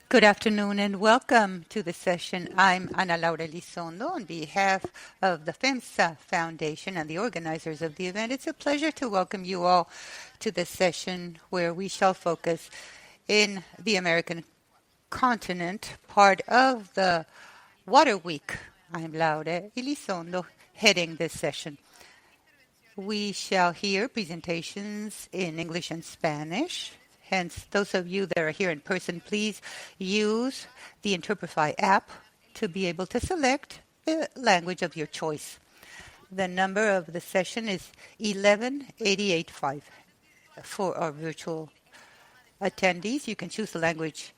Good afternoon and welcome to the session. I'm Ana Laura Elizondo on behalf of the FEMSA Foundation and the organizers of the event. It's a pleasure to welcome you all to this session where we shall focus in the American continent, part of the Water Week. I'm Laura Elizondo heading this session. We shall hear presentations in English and Spanish. Hence, those of you that are here in person, please use the Interprefy app to be able to select the language of your choice. The number of the session is 11885. For our virtual attendees, you can choose the language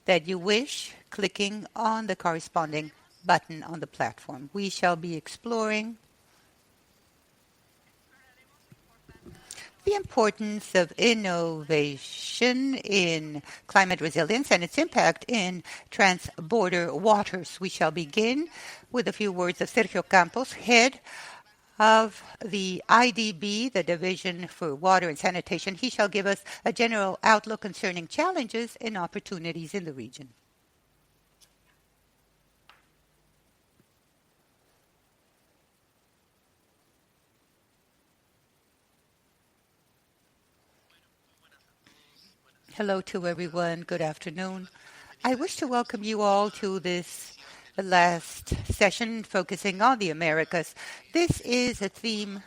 that you wish, clicking on the corresponding button on the platform. We shall be exploring the importance of innovation in climate resilience and its impact in transborder waters. We shall begin with a few words of Sergio Campos, head of the IDB, the Division for Water and Sanitation. He shall give us a general outlook concerning challenges and opportunities in the region. Hello to everyone. Good afternoon. I wish to welcome you all to this last session focusing on the Americas. This is a theme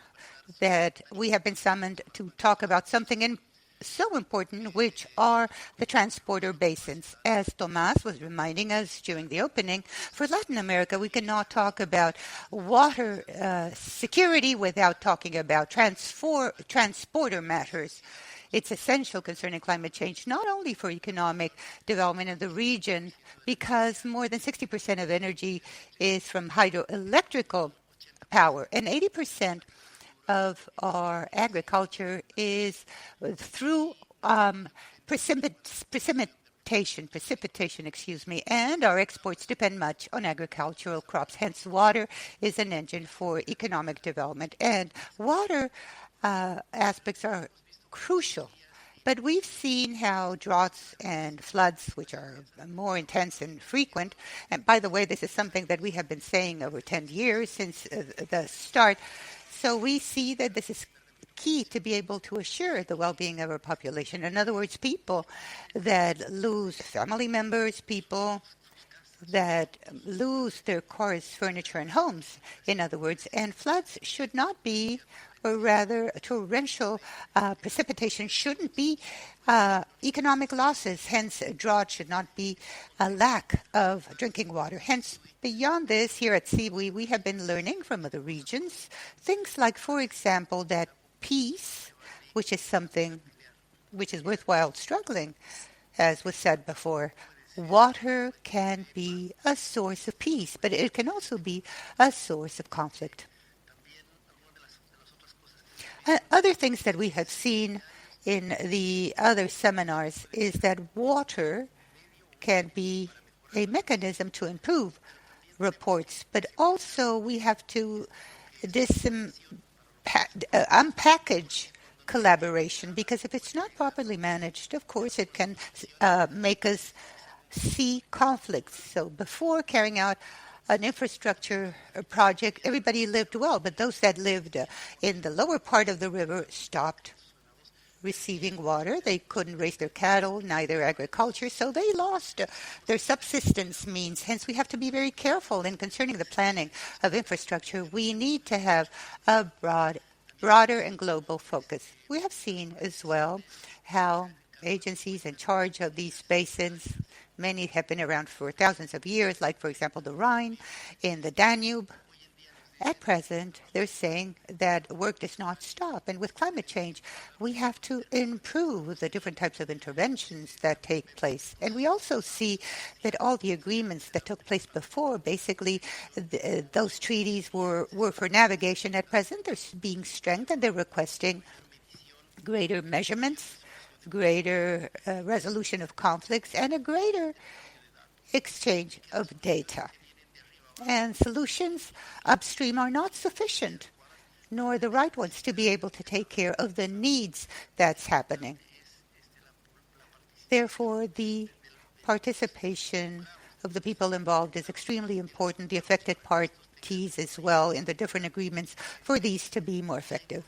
that we have been summoned to talk about something so important, which are the transporter basins. As Tomás was reminding us during the opening, for Latin America, we cannot talk about water security without talking about transporter matters. It's essential concerning climate change, not only for economic development in the region, because more than 60% of energy is from hydroelectrical power, and 80% of our agriculture is through precipitation, and our exports depend much on agricultural crops. Hence, water is an engine for economic development, and water aspects are crucial. But we've seen how droughts and floods, which are more intense and frequent, and by the way, this is something that we have been saying over 10 years since the start. So we see that this is key to be able to assure the well-being of our population. In other words, people that lose family members, people that lose their cars, furniture, and homes, in other words, and floods should not be, or rather torrential precipitation shouldn't be economic losses. Hence, drought should not be a lack of drinking water. Hence, beyond this, here at CIWI, we have been learning from other regions things like, for example, that peace, which is something which is worthwhile struggling, as was said before. Water can be a source of peace, but it can also be a source of conflict. Other things that we have seen in the other seminars is that water can be a mechanism to improve reports, but also we have to unpackage collaboration, because if it's not properly managed, of course, it can make us see conflicts. So before carrying out an infrastructure project, everybody lived well, but those that lived in the lower part of the river stopped receiving water. They couldn't raise their cattle, neither agriculture, so they lost their subsistence means. Hence, we have to be very careful in concerning the planning of infrastructure. We need to have a broader and global focus. We have seen as well how agencies in charge of these basins, many have been around for thousands of years, like, for example, the Rhine in the Danube. At present, they're saying that work does not stop. And with climate change, we have to improve the different types of interventions that take place. And we also see that all the agreements that took place before, basically, those treaties were for navigation. At present, they're being strengthened. They're requesting greater measurements, greater resolution of conflicts, and a greater exchange of data. And solutions upstream are not sufficient, nor the right ones to be able to take care of the needs that's happening. Therefore, the participation of the people involved is extremely important, the affected parties as well in the different agreements for these to be more effective.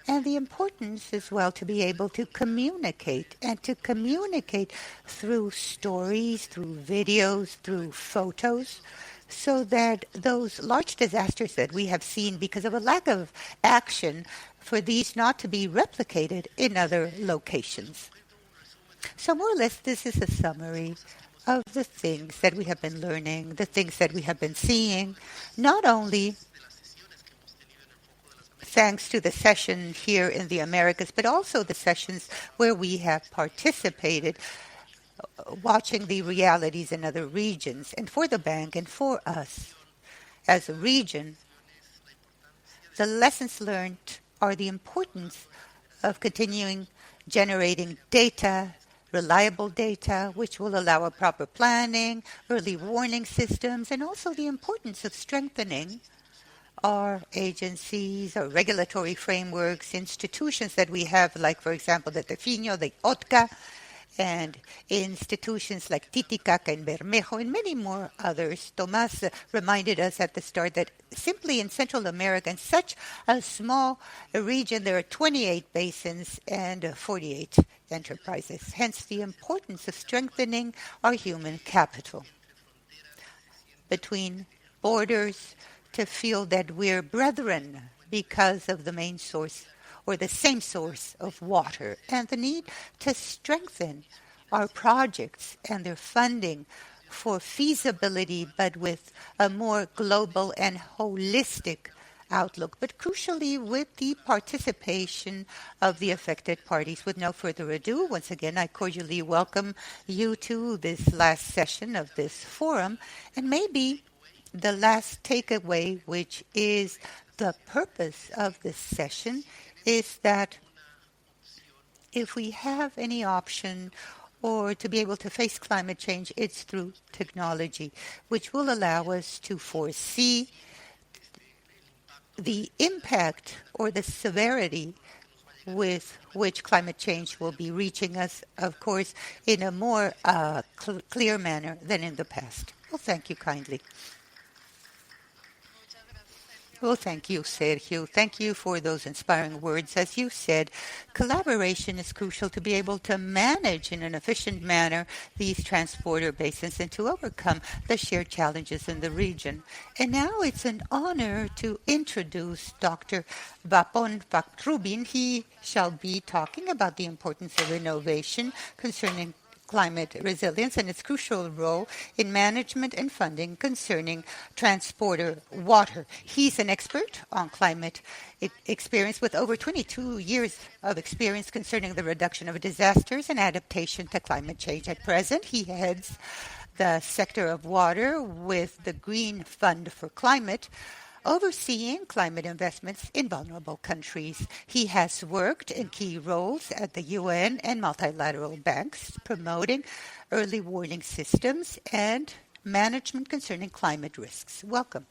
And the importance as well to be able to communicate and to communicate through stories, through videos, through photos, so that those large disasters that we have seen because of a lack of action for these not to be replicated in other locations. So more or less, this is a summary of the things that we have been learning, the things that we have been seeing, not only thanks to the session here in the Americas, but also the sessions where we have participated, watching the realities in other regions. And for the bank and for us as a region, the lessons learned are the importance of continuing generating data, reliable data, which will allow a proper planning, early warning systems, and also the importance of strengthening our agencies, our regulatory frameworks, institutions that we have, like, for example, the Tefino, the OTCA, and institutions like Titicaca and Bermejo, and many more others. Tomas reminded us at the start that simply in Central America, in such a small region, there are 28 basins and 48 enterprises. Hence, the importance of strengthening our human capital between borders to feel that we're brethren because of the main source or the same source of water, and the need to strengthen our projects and their funding for feasibility, but with a more global and holistic outlook, but crucially with the participation of the affected parties. With no further ado, once again, I cordially welcome you to this last session of this forum, and maybe the last takeaway, which is the purpose of this session, is that if we have any option or to be able to face climate change, it's through technology, which will allow us to foresee the impact or the severity with which climate change will be reaching us, of course, in a more clear manner than in the past. Well, thank you kindly. Well, thank you, Sergio. Thank you for those inspiring words. As you said, collaboration is crucial to be able to manage in an efficient manner these transporter basins and to overcome the shared challenges in the region. And now it's an honor to introduce Dr. Vapon Vakrubin. He shall be talking about the importance of innovation concerning climate resilience and its crucial role in management and funding concerning transporter water. He's an expert on climate experience with over 22 years of experience concerning the reduction of disasters and adaptation to climate change. At present, he heads the sector of water with the Green Fund for Climate, overseeing climate investments in vulnerable countries. He has worked in key roles at the UN and multilateral banks, promoting early warning systems and management concerning climate risks. Welcome.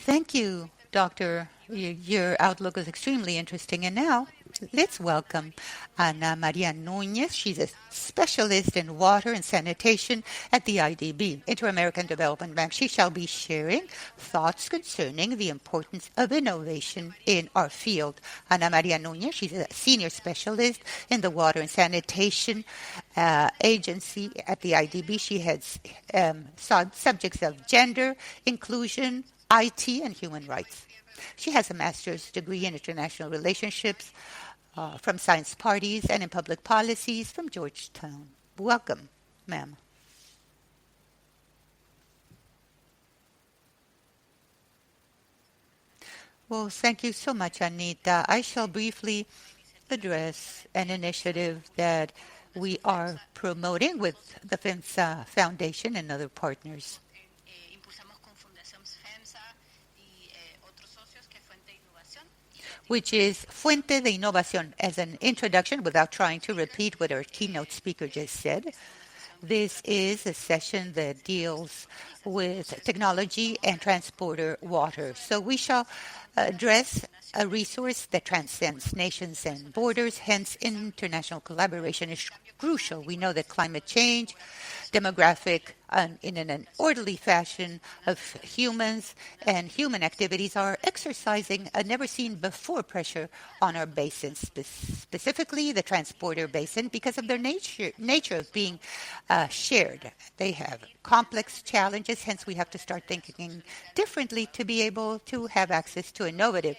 Thank you, Doctor. Your outlook is extremely interesting. And now, let's welcome Ana Maria Núñez. She's a specialist in water and sanitation at the IDB, Inter-American Development Bank. She shall be sharing thoughts concerning the importance of innovation in our field. Ana Maria Núñez, she's a senior specialist in the water and sanitation agency at the IDB. She heads subjects of gender, inclusion, IT, and human rights. She has a master's degree in international relationships from Science Parties and in public policies from Georgetown. Welcome, ma'am. Well, thank you so much, Anita. I shall briefly address an initiative that we are promoting with the FEMSA Foundation and other partners, which is Fuente de Innovación. As an introduction, without trying to repeat what our keynote speaker just said, this is a session that deals with technology and transporter water. So we shall address a resource that transcends nations and borders, hence international collaboration is crucial. We know that climate change, demographic, in an orderly fashion of humans and human activities are exercising a never-seen-before pressure on our basins, specifically the transporter basin, because of their nature of being shared. They have complex challenges, hence we have to start thinking differently to be able to have access to innovative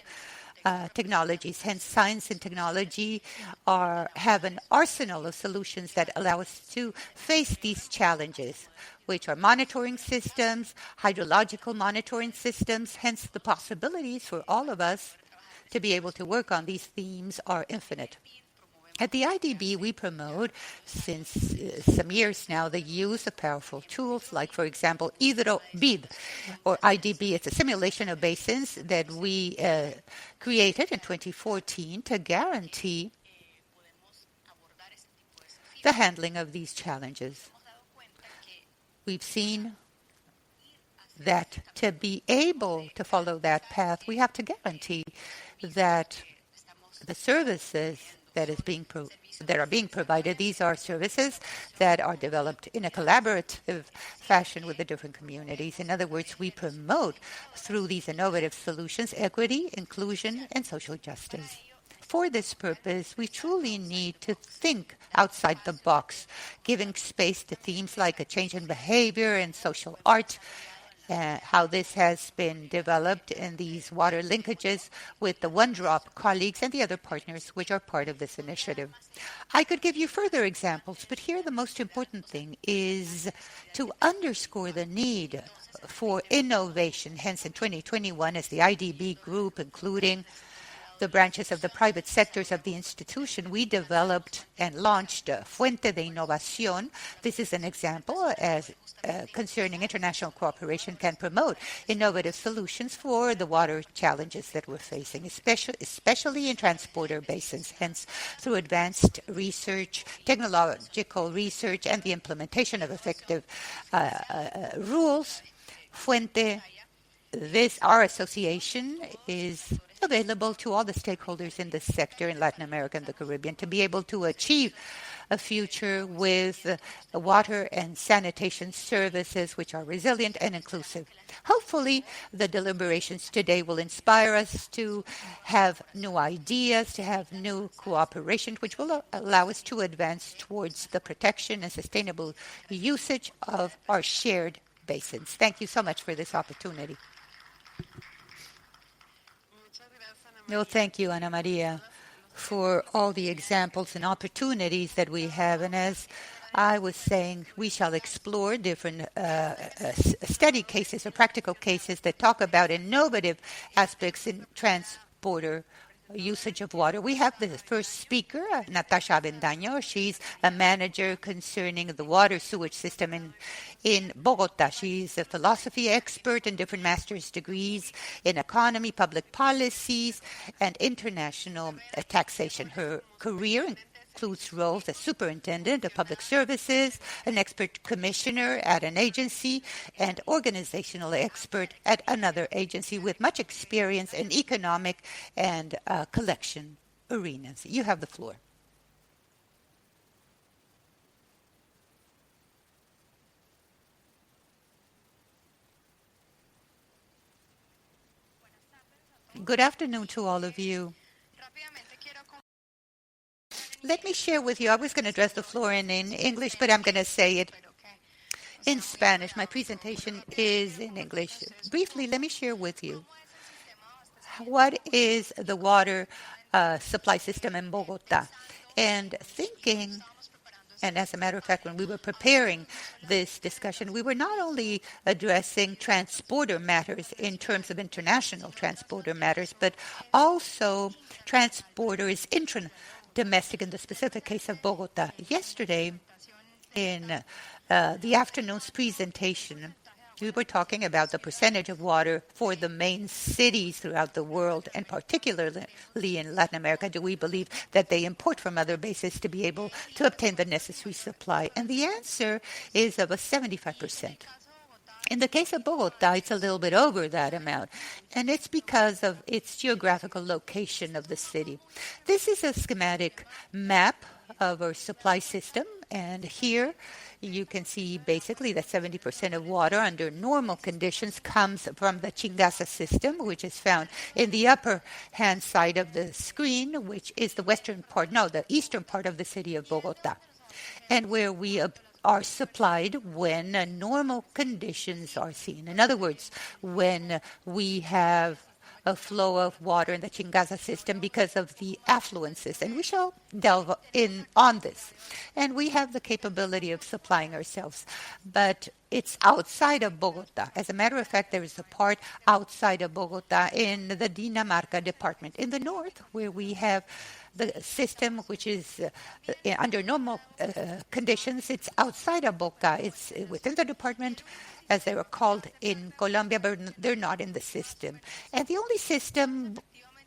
technologies. Hence, science and technology have an arsenal of solutions that allow us to face these challenges, which are monitoring systems, hydrological monitoring systems. Hence, the possibilities for all of us to be able to work on these themes are infinite. At the IDB, we promote, since some years now, the use of powerful tools like, for example, HidroBid, or IDB. It's a simulation of basins that we created in 2014 to guarantee the handling of these challenges. We've seen that to be able to follow that path, we have to guarantee that the services that are being provided, these are services that are developed in a collaborative fashion with the different communities. In other words, we promote through these innovative solutions equity, inclusion, and social justice. For this purpose, we truly need to think outside the box, giving space to themes like a change in behavior and social art, how this has been developed in these water linkages with the One Drop colleagues and the other partners which are part of this initiative. I could give you further examples, but here the most important thing is to underscore the need for innovation. Hence, in 2021, as the IDB group, including the branches of the private sectors of the institution, we developed and launched Fuente de Innovación. This is an example as concerning international cooperation can promote innovative solutions for the water challenges that we're facing, especially in transporter basins. Hence, through advanced research, technological research, and the implementation of effective rules, our association is available to all the stakeholders in this sector in Latin America and the Caribbean to be able to achieve a future with water and sanitation services which are resilient and inclusive. Hopefully, the deliberations today will inspire us to have new ideas, to have new cooperation, which will allow us to advance towards the protection and sustainable usage of our shared basins. Thank you so much for this opportunity. No, thank you, Ana Maria, for all the examples and opportunities that we have. And as I was saying, we shall explore different study cases or practical cases that talk about innovative aspects in transporter usage of water. We have the first speaker, Natasha Avendaño. She's a manager concerning the water sewage system in Bogota. She's a philosophy expert and different master's degrees in economy, public policies, and international taxation. Her career includes roles as superintendent of public services, an expert commissioner at an agency, and organizational expert at another agency with much experience in economic and collection arenas. You have the floor. Good afternoon to all of you. Let me share with you, I was going to address the floor in English, but I'm going to say it in Spanish. My presentation is in English. Briefly, let me share with you what is the water supply system in Bogota. And thinking, and as a matter of fact, when we were preparing this discussion, we were not only addressing transporter matters in terms of international transporter matters, but also transporters domestic in the specific case of Bogota. Yesterday, in the afternoon's presentation, we were talking about the percentage of water for the main cities throughout the world, and particularly in Latin America. Do we believe that they import from other bases to be able to obtain the necessary supply? And the answer is about 75%. In the case of Bogota, it's a little bit over that amount, and it's because of its geographical location of the city. This is a schematic map of our supply system, and here you can see basically that 70% of water under normal conditions comes from the Chingaza system, which is found in the upper hand side of the screen, which is the the eastern part of the city of Bogota, and where we are supplied when normal conditions are seen. In other words, when we have a flow of water in the Chingaza system because of the affluences. And we shall delve in on this. And we have the capability of supplying ourselves. But it's outside of Bogota. As a matter of fact, there is a part outside of Bogota in the Dinamarca department. In the north, where we have the system which is under normal conditions, it's outside of Bogota. It's within the department, as they were called in Colombia, but they're not in the system. And the only system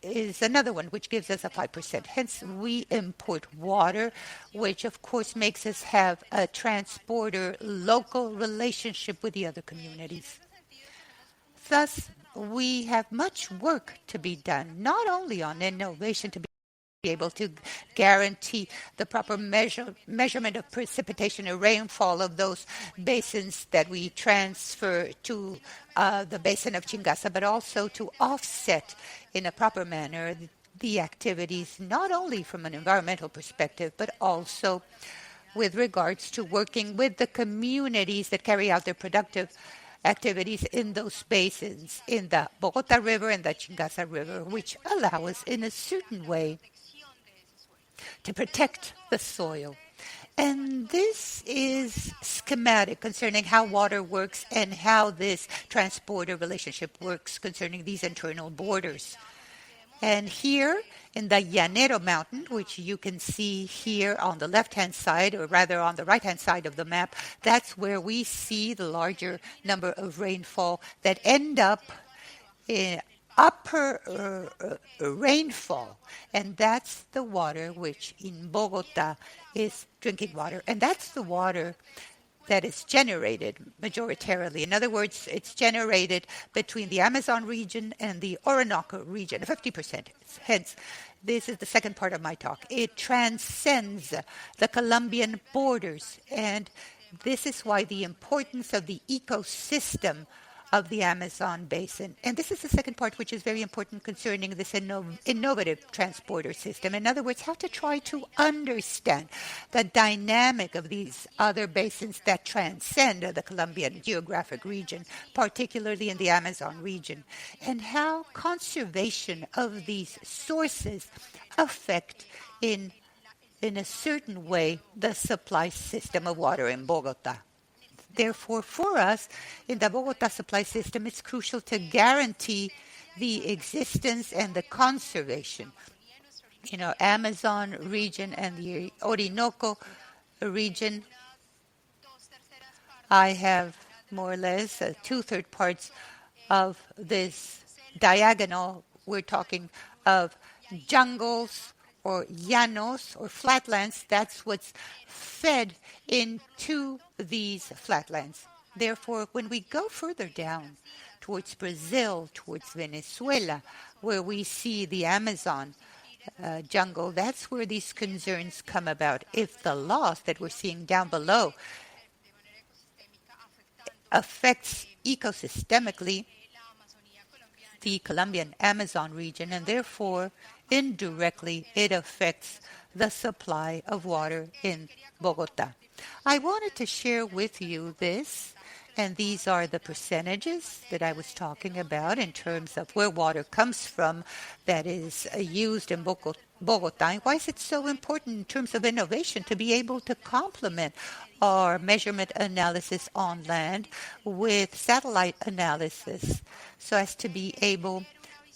is another one, which gives us a 5%. Hence, we import water, which of course makes us have a transporter local relationship with the other communities. Thus, we have much work to be done, not only on innovation to be able to guarantee the proper measurement of precipitation and rainfall of those basins that we transfer to the basin of Chingaza, but also to offset in a proper manner the activities, not only from an environmental perspective, but also with regards to working with the communities that carry out their productive activities in those basins, in the Bogota River and the Chingaza River, which allow us in a certain way to protect the soil. And this is schematic concerning how water works and how this transporter relationship works concerning these internal borders. And here in the Llanero Mountain, which you can see here on the left-hand side, or rather on the right-hand side of the map, that's where we see the larger number of rainfall that end up in upper rainfall, and that's the water which in Bogota is drinking water, and that's the water that is generated majoritarily. In other words, it's generated between the Amazon region and the Orinoco region, 50%. Hence, this is the second part of my talk. It transcends the Colombian borders, and this is why the importance of the ecosystem of the Amazon basin. And this is the second part, which is very important concerning this innovative transporter system. In other words, how to try to understand the dynamic of these other basins that transcend the Colombian geographic region, particularly in the Amazon region, and how conservation of these sources affect in a certain way the supply system of water in Bogota. Therefore, for us, in the Bogota supply system, it's crucial to guarantee the existence and the conservation. Amazon region and the Orinoco region, I have more or less 2/3 parts of this diagonal. We're talking of jungles or llanos or flatlands, that's what's fed into these flatlands. Therefore, when we go further down towards Brazil, towards Venezuela, where we see the Amazon jungle, that's where these concerns come about. If the loss that we're seeing down below affects ecosystemically the Colombian Amazon region, and therefore indirectly it affects the supply of water in Bogota. I wanted to share with you this, and these are the percentages that I was talking about in terms of where water comes from that is used in Bogota. And why is it so important in terms of innovation to be able to complement our measurement analysis on land with satellite analysis so as to be able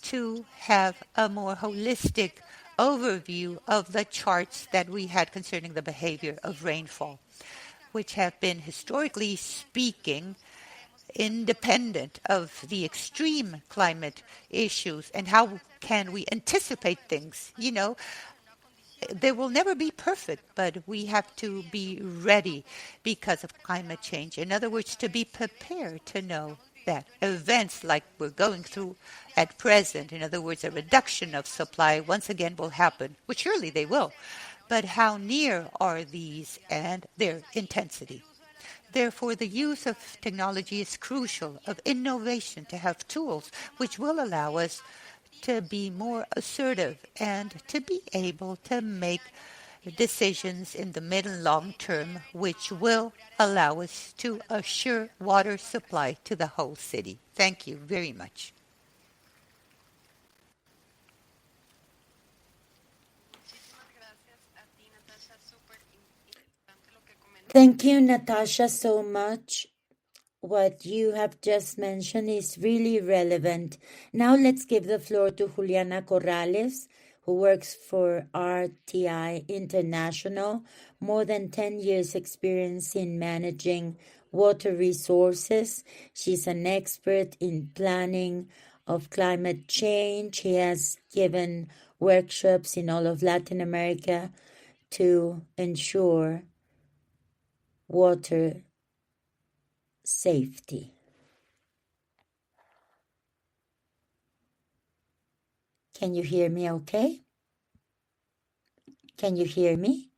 to have a more holistic overview of the charts that we had concerning the behavior of rainfall, which have been, historically speaking, independent of the extreme climate issues. And how can we anticipate things? You know, they will never be perfect, but we have to be ready because of climate change. In other words, to be prepared to know that events like we're going through at present, in other words, a reduction of supply, once again will happen, which surely they will. But how near are these and their intensity? Therefore, the use of technology is crucial, of innovation, to have tools which will allow us to be more assertive and to be able to make decisions in the mid and long term, which will allow us to assure water supply to the whole city. Thank you very much. Thank you, Natasha, so much. What you have just mentioned is really relevant. Now let's give the floor to Juliana Corrales, who works for RTI International, more than 10 years experience in managing water resources. She's an expert in planning of climate change. She has given workshops in all of Latin America to ensure water safety. Can you hear me okay? Can you hear me?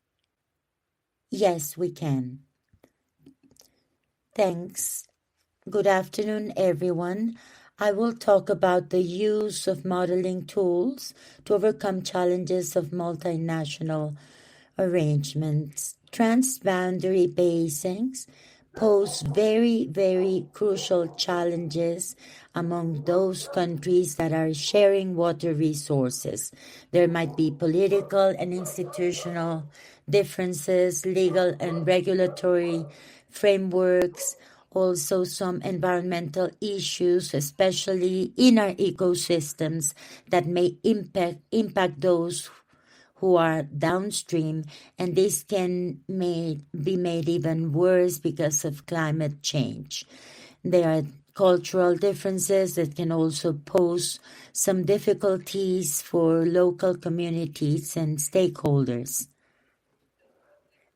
Yes, we can. Thanks. Good afternoon, everyone. I will talk about the use of modeling tools to overcome challenges of multinational arrangements. Transboundary basins pose very, very crucial challenges among those countries that are sharing water resources. There might be political and institutional differences, legal and regulatory frameworks, also some environmental issues, especially in our ecosystems, that may impact those who are downstream, and this can be made even worse because of climate change. There are cultural differences that can also pose some difficulties for local communities and stakeholders.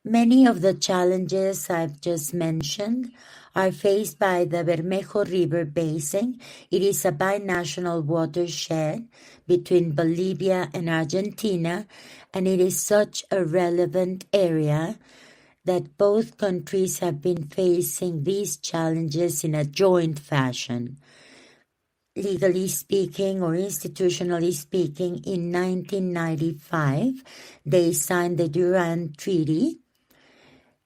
Many of the challenges I've just mentioned are faced by the Bermejo River Basin. It is a binational watershed between Bolivia and Argentina, and it is such a relevant area that both countries have been facing these challenges in a joint fashion. Legally speaking or institutionally speaking, in 1995, they signed the Durand Treaty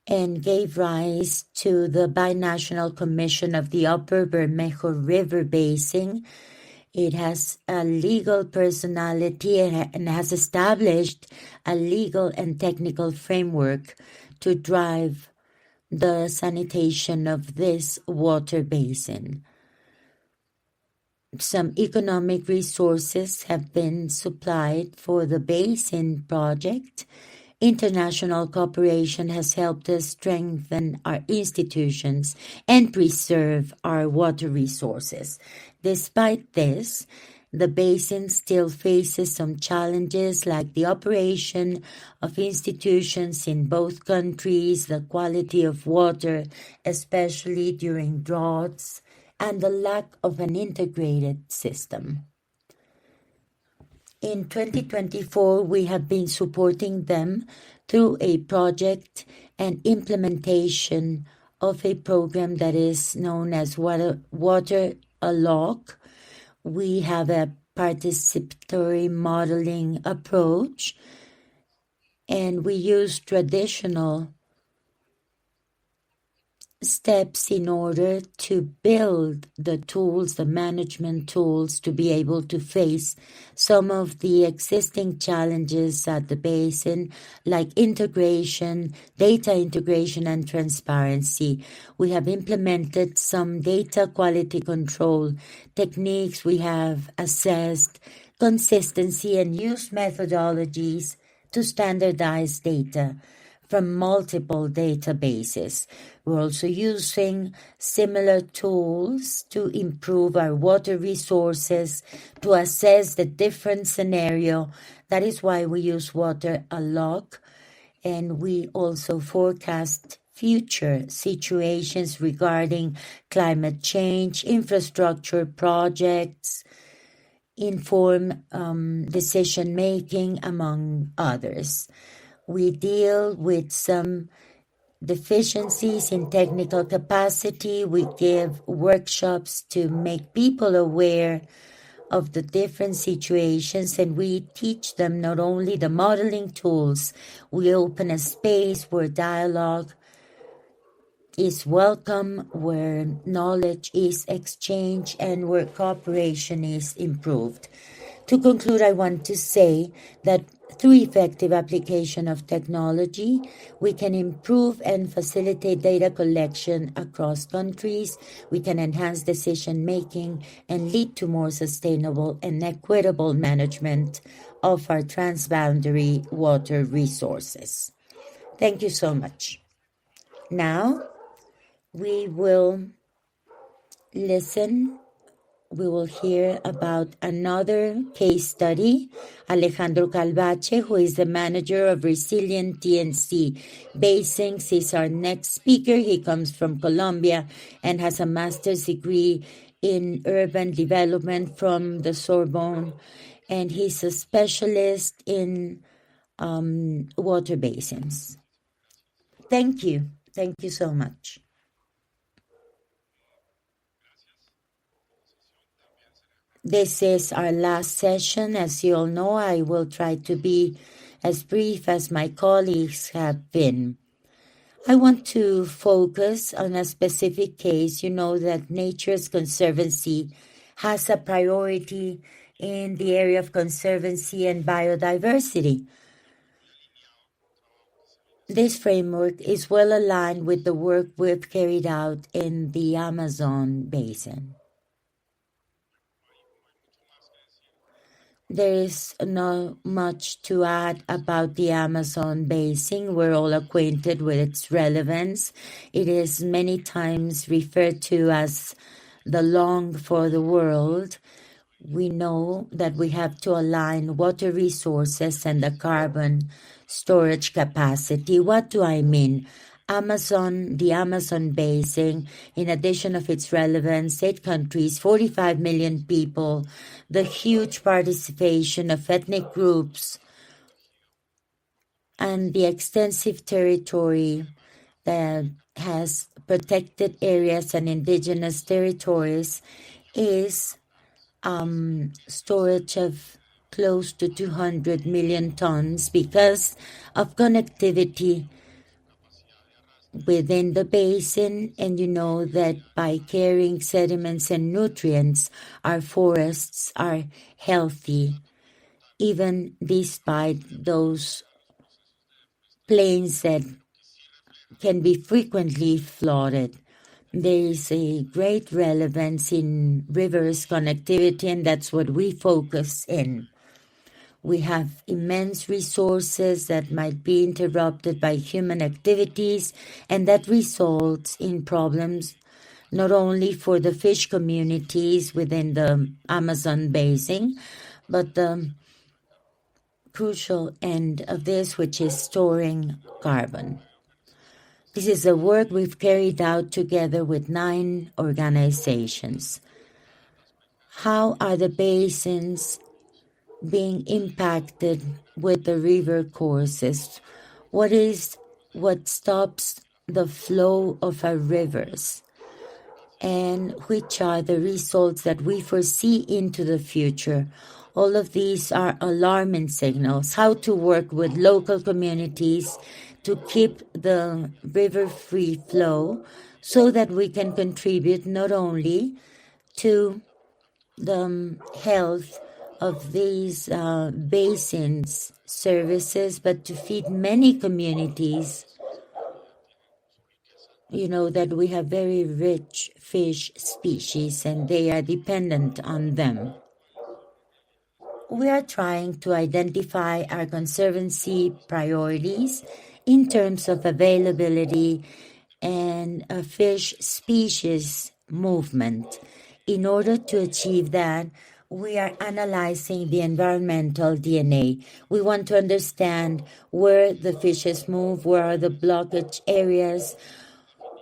and gave rise to the Binational Commission of the Upper Bermejo River Basin. It has a legal personality and has established a legal and technical framework to drive the sanitation of this water basin. Some economic resources have been supplied for the basin project. International cooperation has helped us strengthen our institutions and preserve our water resources. Despite this, the basin still faces some challenges like the operation of institutions in both countries, the quality of water, especially during droughts, and the lack of an integrated system. In 2024, we have been supporting them through a project and implementation of a program that is known as Water Unlock. We have a participatory modeling approach, and we use traditional steps in order to build the tools, the management tools, to be able to face some of the existing challenges at the basin, like integration, data integration, and transparency. We have implemented some data quality control techniques. We have assessed consistency and used methodologies to standardize data from multiple databases. We're also using similar tools to improve our water resources, to assess the different scenario. That is why we use Water Unlock, and we also forecast future situations regarding climate change, infrastructure projects, inform decision-making, among others. We deal with some deficiencies in technical capacity. We give workshops to make people aware of the different situations, and we teach them not only the modeling tools, we open a space where dialogue is welcome, where knowledge is exchanged, and where cooperation is improved. To conclude, I want to say that through effective application of technology, we can improve and facilitate data collection across countries. We can enhance decision-making and lead to more sustainable and equitable management of our transboundary water resources. Thank you so much. Now, we will hear about another case study. Alejandro Calvache, who is the manager of Resilient TNC Basins, is our next speaker. He comes from Colombia and has a master's degree in urban development from the Sorbonne, and he's a specialist in water basins. Thank you. Thank you so much. This is our last session. As you all know, I will try to be as brief as my colleagues have been. I want to focus on a specific case. You know that Nature's Conservancy has a priority in the area of conservancy and biodiversity. This framework is well aligned with the work we've carried out in the Amazon basin. There is not much to add about the Amazon basin. We're all acquainted with its relevance. It is many times referred to as the lung for the world. We know that we have to align water resources and the carbon storage capacity. What do I mean? The Amazon basin, in addition of its relevance, 8 countries, 45 million people, the huge participation of ethnic groups, and the extensive territory that has protected areas and indigenous territories is storage of close to 200 million tons because of connectivity within the basin, and you know that by carrying sediments and nutrients, our forests are healthy, even despite those plains that can be frequently flooded. There is a great relevance in rivers connectivity, and that's what we focus in. We have immense resources that might be interrupted by human activities, and that results in problems not only for the fish communities within the Amazon basin, but the crucial end of this, which is storing carbon. This is a work we've carried out together with 9 organizations. How are the basins being impacted with the river courses? What stops the flow of our rivers? And which are the results that we foresee into the future? All of these are alarming signals. How to work with local communities to keep the river free flow so that we can contribute not only to the health of these basins services, but to feed many communities. You know that we have very rich fish species and they are dependent on them. We are trying to identify our conservancy priorities in terms of availability and a fish species movement. In order to achieve that, we are analyzing the environmental DNA. We want to understand where the fishes move, where are the blockage areas,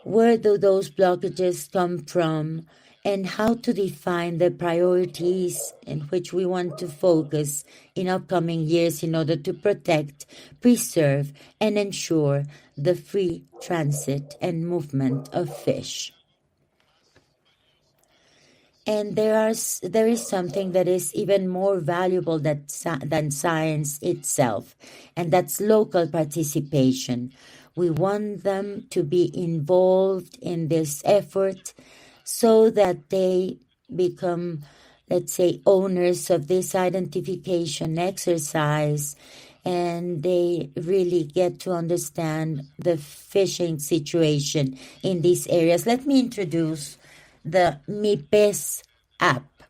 where do those blockages come from, and how to define the priorities in which we want to focus in upcoming years in order to protect, preserve, and ensure the free transit and movement of fish. And there is something that is even more valuable than science itself, and that's local participation. We want them to be involved in this effort so that they become, let's say, owners of this identification exercise, and they really get to understand the fishing situation in these areas. Let me introduce the MIPES app.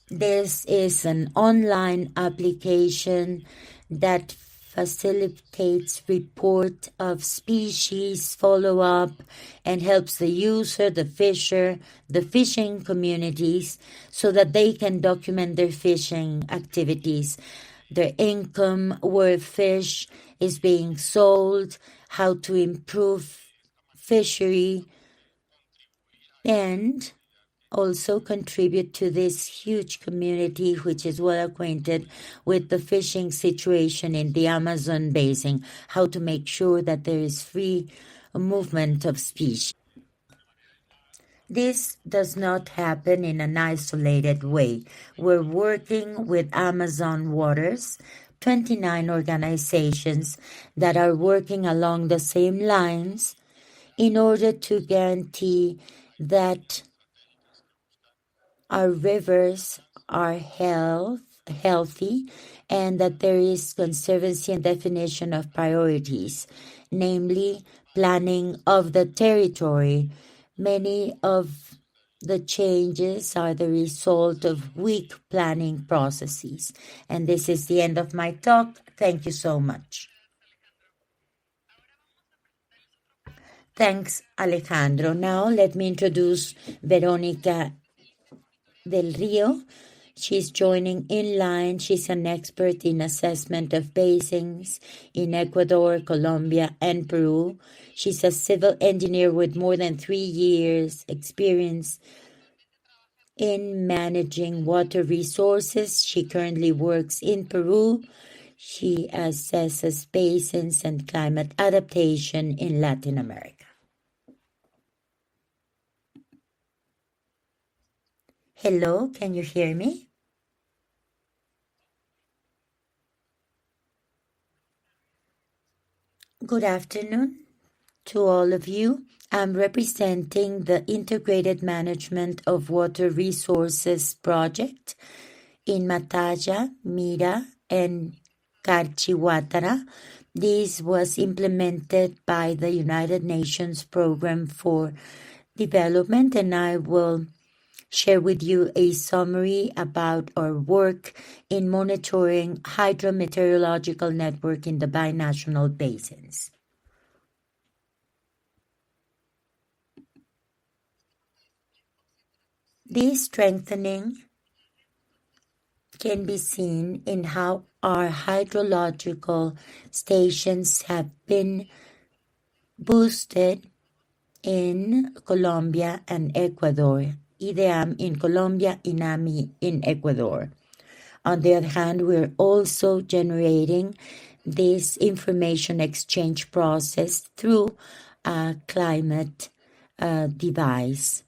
This is an online application that facilitates report of species follow-up and helps the user, the fisher, the fishing communities so that they can document their fishing activities, their income, where fish is being sold, how to improve fishery, and also contribute to this huge community which is well acquainted with the fishing situation in the Amazon basin, how to make sure that there is free movement of species. This does not happen in an isolated way. We're working with Amazon Waters, 29 organizations that are working along the same lines in order to guarantee that our rivers are healthy and that there is conservancy and definition of priorities, namely planning of the territory. Many of the changes are the result of weak planning processes. And this is the end of my talk. Thank you so much. Thanks, Alejandro. Now let me introduce Verónica del Rio. She's joining in line. She's an expert in assessment of basins in Ecuador, Colombia, and Peru. She's a civil engineer with more than 3 years experience in managing water resources. She currently works in Peru. She assesses basins and climate adaptation in Latin America. Hello, can you hear me? Good afternoon to all of you. I'm representing the Integrated Management of Water Resources project in Mataya, Mira, and Carchihuatara. This was implemented by the United Nations Program for Development, and I will share with you a summary about our work in monitoring hydrometeorological network in the binational basins. This strengthening can be seen in how our hydrological stations have been boosted in Colombia and Ecuador. IDEAM in Colombia, INAMI in Ecuador. On the other hand, we're also generating this information exchange process through a climate device,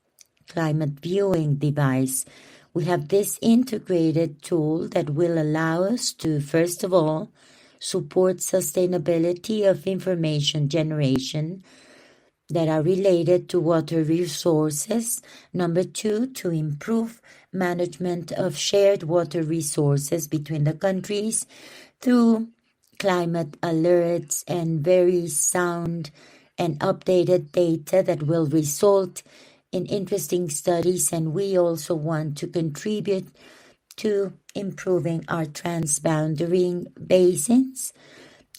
climate viewing device. We have this integrated tool that will allow us to, first of all, support sustainability of information generation that are related to water resources. Number two, to improve management of shared water resources between the countries through climate alerts and very sound and updated data that will result in interesting studies. And we also want to contribute to improving our transboundary basins,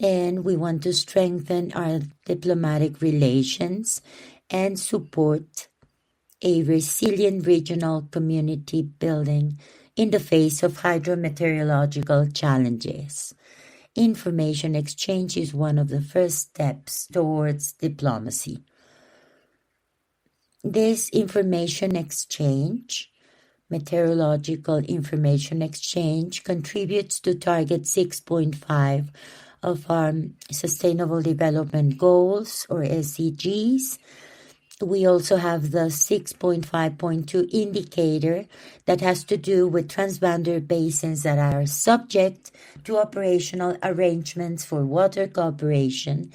and we want to strengthen our diplomatic relations and support a resilient regional community building in the face of hydrometeorological challenges. Information exchange is one of the first steps towards diplomacy. This information exchange, meteorological information exchange, contributes to target 6.5 of our Sustainable Development Goals, or SDGs. We also have the 6.5.2 indicator that has to do with transboundary basins that are subject to operational arrangements for water cooperation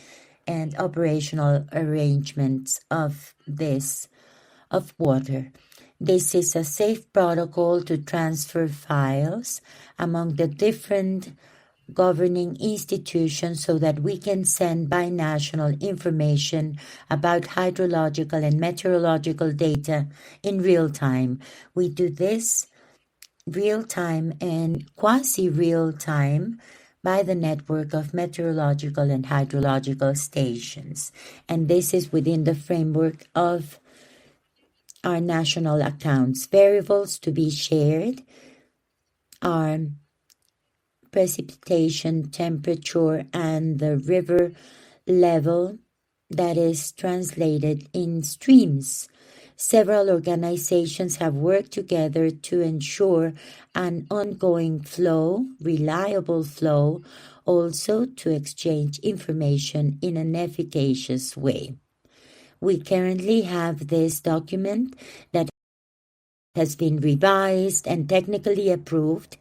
and operational arrangements of water. This is a safe protocol to transfer files among the different governing institutions so that we can send binational information about hydrological and meteorological data in real time. We do this real time and quasi-real time by the network of meteorological and hydrological stations. And this is within the framework of our national accounts. Variables to be shared are precipitation, temperature, and the river level that is translated in streams. Several organizations have worked together to ensure an ongoing flow, reliable flow, also to exchange information in an efficacious way. We currently have this document that has been revised and technically approved,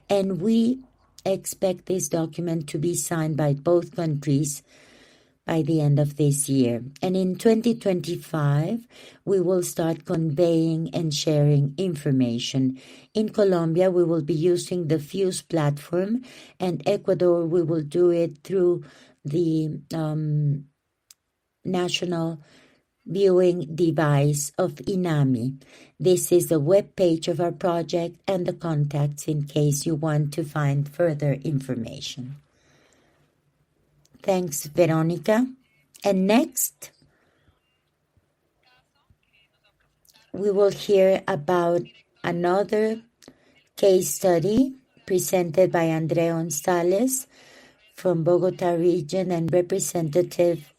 and we expect this document to be signed by both countries by the end of this year. And in 2025, we will start conveying and sharing information. In Colombia, we will be using the Fuse platform, and Ecuador, we will do it through the national viewing device of INAMI. This is the web page of our project and the contacts in case you want to find further information. Thanks, Veronica. And next, we will hear about another case study presented by Andrea Gonzalez from Bogota region and representative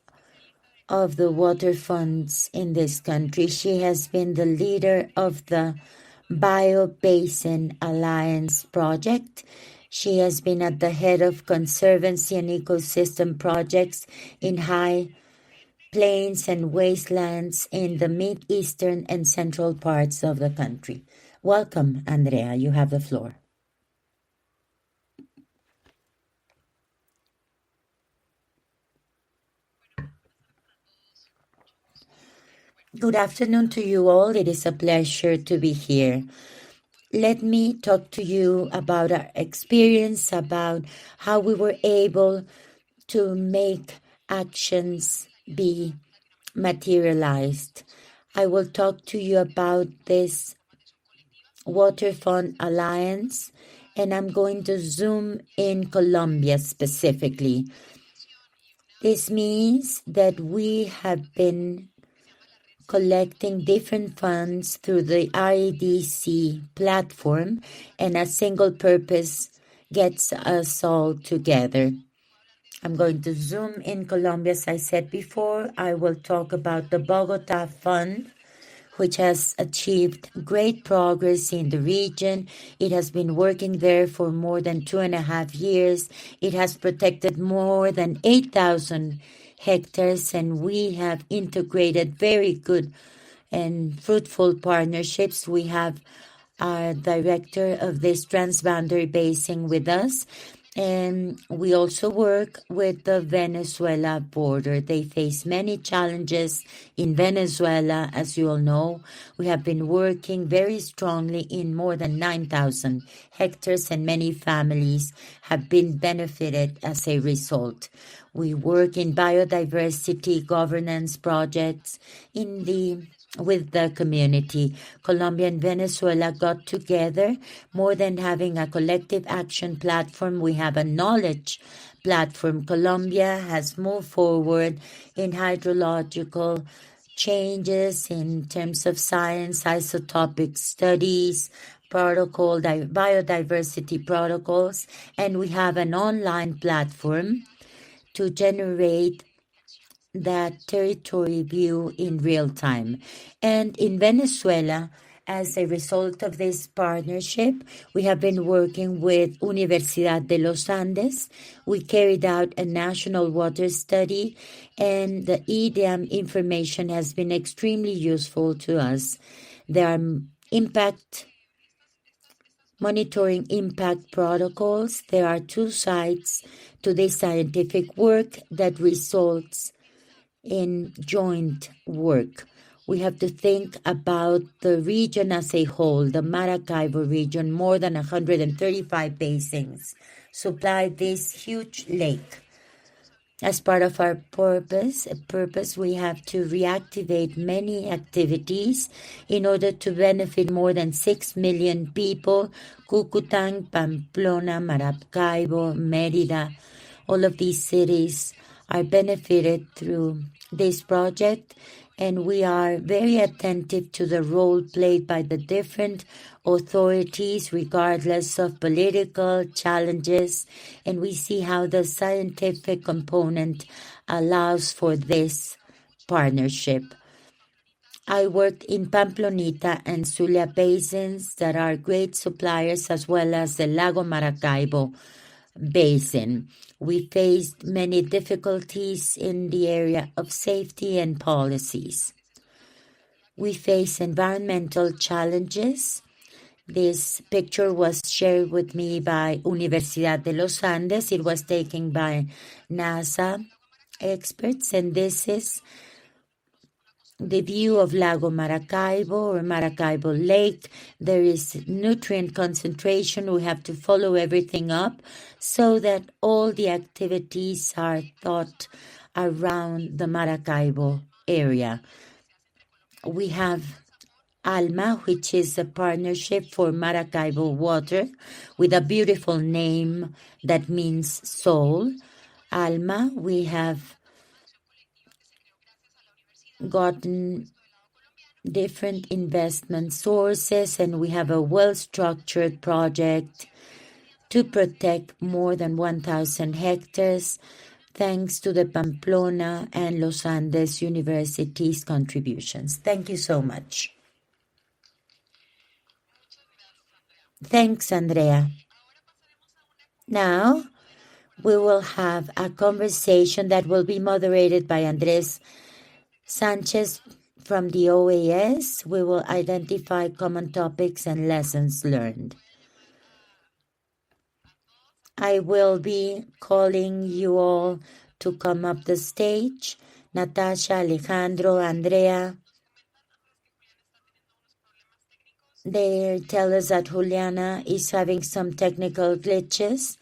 of the water funds in this country. She has been the leader of the Biobasin Alliance project. She has been at the head of conservancy and ecosystem projects in high plains and wastelands in the mid-eastern and central parts of the country. Welcome, Andrea. You have the floor. Good afternoon to you all. It is a pleasure to be here. Let me talk to you about our experience, about how we were able to make actions be materialized. I will talk to you about this Water Fund Alliance, and I'm going to zoom in Colombia specifically. This means that we have been collecting different funds through the REDC platform, and a single purpose gets us all together. I'm going to zoom in Colombia. As I said before, I will talk about the Bogota Fund, which has achieved great progress in the region. It has been working there for more than 2.5 years. It has protected more than 8,000 hectares, and we have integrated very good and fruitful partnerships. We have our director of this Transboundary basin with us, and we also work with the Venezuela border. They face many challenges in Venezuela, as you all know. We have been working very strongly in more than 9,000 hectares, and many families have been benefited as a result. We work in biodiversity governance projects with the community. Colombia and Venezuela got together. More than having a collective action platform, we have a knowledge platform. Colombia has moved forward in hydrological changes in terms of science, isotopic studies, biodiversity protocols, and we have an online platform to generate that territory view in real time. And in Venezuela, as a result of this partnership, we have been working with Universidad de los Andes. We carried out a national water study, and the EDAM information has been extremely useful to us. There are monitoring impact protocols. There are 2 sides to this scientific work that results in joint work. We have to think about the region as a whole. The Maracaibo region, more than 135 basins, supply this huge lake. As part of our purpose, we have to reactivate many activities in order to benefit more than 6 million people. Cucutan, Pamplona, Maracaibo, Mérida, all of these cities are benefited through this project, and we are very attentive to the role played by the different authorities regardless of political challenges, and we see how the scientific component allows for this partnership. I worked in Pamplonita and Zulia basins that are great suppliers, as well as the Lago Maracaibo basin. We faced many difficulties in the area of safety and policies. We face environmental challenges. This picture was shared with me by Universidad de los Andes. It was taken by NASA experts, and this is the view of Lago Maracaibo or Maracaibo Lake. There is nutrient concentration. We have to follow everything up so that all the activities are thought around the Maracaibo area. We have ALMA, which is a partnership for Maracaibo water with a beautiful name that means soul. ALMA, we have gotten different investment sources, and we have a well-structured project to protect more than 1,000 hectares thanks to the Pamplona and Los Andes universities' contributions. Thank you so much. Thanks, Andrea. Now we will have a conversation that will be moderated by Andres Sanchez from the OAS. We will identify common topics and lessons learned. I will be calling you all to come up the stage. Natasha, Alejandro, Andrea. They tell us that Juliana is having some technical glitches.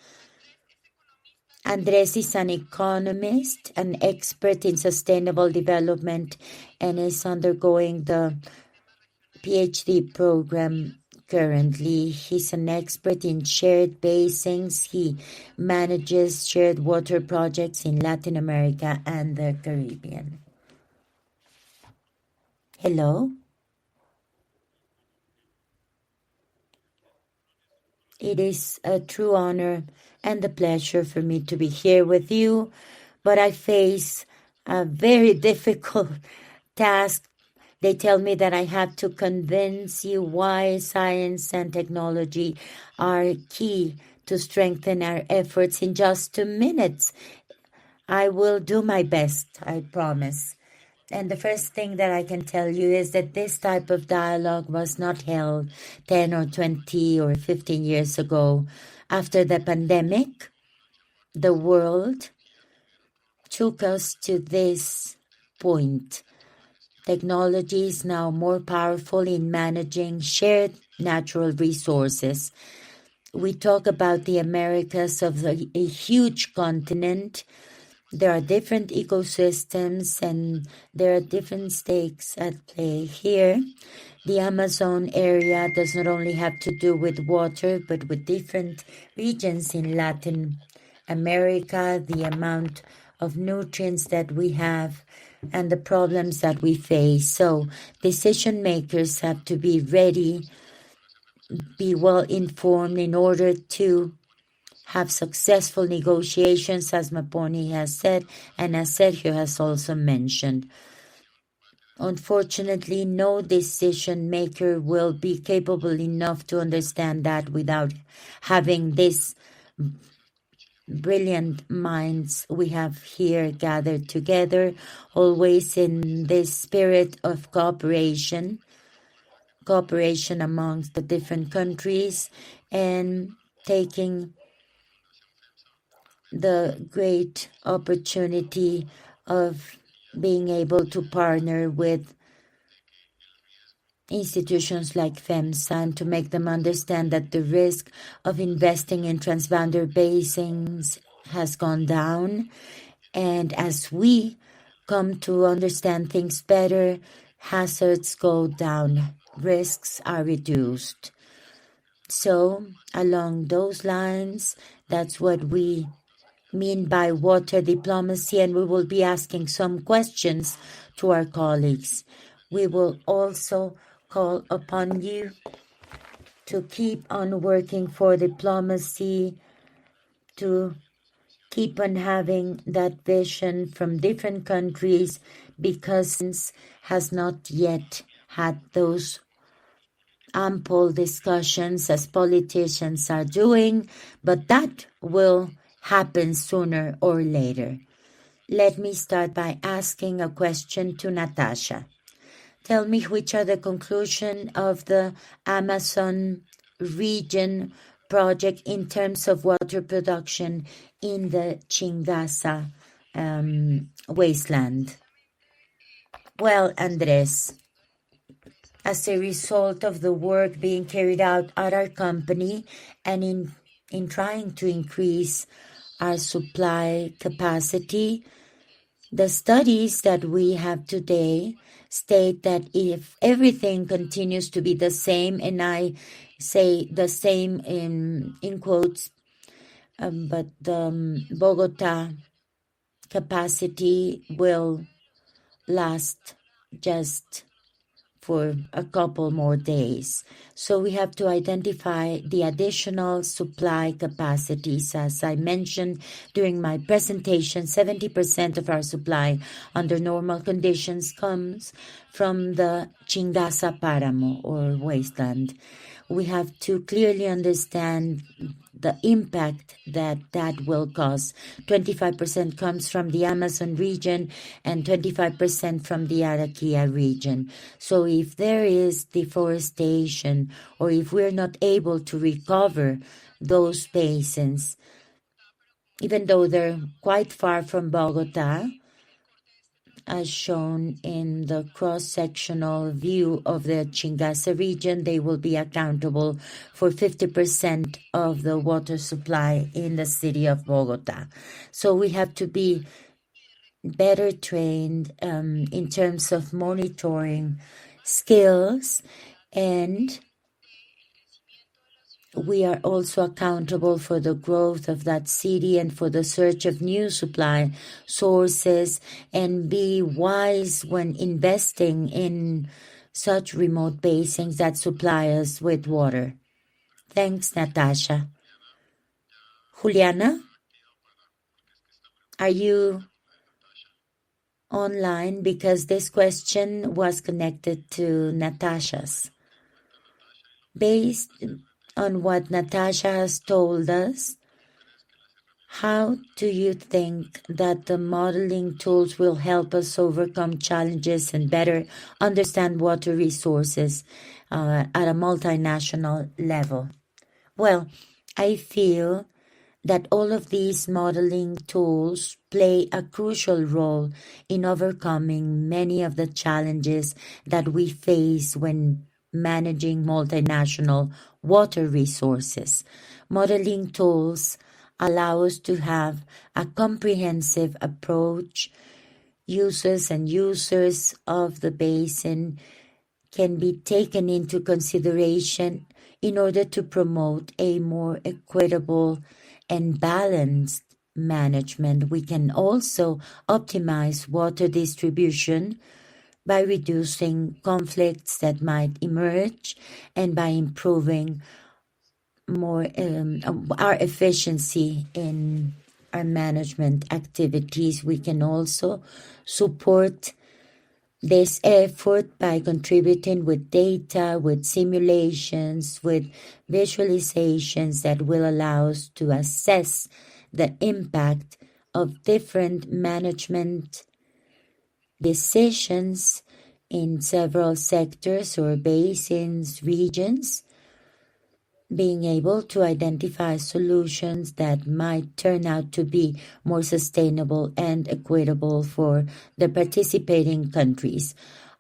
Andres is an economist, an expert in sustainable development, and is undergoing the PhD program currently. He's an expert in shared basins. He manages shared water projects in Latin America and the Caribbean. Hello. It is a true honor and a pleasure for me to be here with you, but I face a very difficult task. They tell me that I have to convince you why science and technology are key to strengthen our efforts in just 2 minutes. I will do my best, I promise. And the first thing that I can tell you is that this type of dialogue was not held 10 or 20 or 15 years ago. After the pandemic, the world took us to this point. Technology is now more powerful in managing shared natural resources. We talk about the Americas of a huge continent. There are different ecosystems and there are different stakes at play here. The Amazon area does not only have to do with water, but with different regions in Latin America, the amount of nutrients that we have and the problems that we face. So decision makers have to be ready, be well informed in order to have successful negotiations, as Maponi has said, and as Sergio has also mentioned. Unfortunately, no decision maker will be capable enough to understand that without having these brilliant minds we have here gathered together, always in this spirit of cooperation amongst the different countries, and taking the great opportunity of being able to partner with institutions like FEMSA and to make them understand that the risk of investing in transboundary basins has gone down. And as we come to understand things better, hazards go down, risks are reduced. So along those lines, that's what we mean by water diplomacy, and we will be asking some questions to our colleagues. We will also call upon you to keep on working for diplomacy, to keep on having that vision from different countries, because has not yet had those ample discussions as politicians are doing, but that will happen sooner or later. Let me start by asking a question to Natasha. Tell me, which are the conclusions of the Amazon region project in terms of water production in the Chingasa wasteland? Well, Andres, as a result of the work being carried out at our company and in trying to increase our supply capacity, the studies that we have today state that if everything continues to be the same, and I say the same in quotes, but the Bogota capacity will last just for a couple more days. So we have to identify the additional supply capacities. As I mentioned during my presentation, 70% of our supply under normal conditions comes from the Chingasa Páramo or wasteland. We have to clearly understand the impact that will cause. 25% comes from the Amazon region and 25% from the Araquia region. So if there is deforestation or if we're not able to recover those basins, even though they're quite far from Bogota, as shown in the cross-sectional view of the Chingasa region, they will be accountable for 50% of the water supply in the city of Bogota. So we have to be better trained in terms of monitoring skills, and we are also accountable for the growth of that city and for the search of new supply sources, and be wise when investing in such remote basins that supply us with water. Thanks, Natasha. Juliana, are you online? Because this question was connected to Natasha's. Based on what Natasha has told us, how do you think that the modeling tools will help us overcome challenges and better understand water resources at a multinational level? Well, I feel that all of these modeling tools play a crucial role in overcoming many of the challenges that we face when managing multinational water resources. Modeling tools allow us to have a comprehensive approach. Users of the basin can be taken into consideration in order to promote a more equitable and balanced management. We can also optimize water distribution by reducing conflicts that might emerge and by improving our efficiency in our management activities. We can also support this effort by contributing with data, with simulations, with visualizations that will allow us to assess the impact of different management decisions in several sectors or basins, regions, being able to identify solutions that might turn out to be more sustainable and equitable for the participating countries.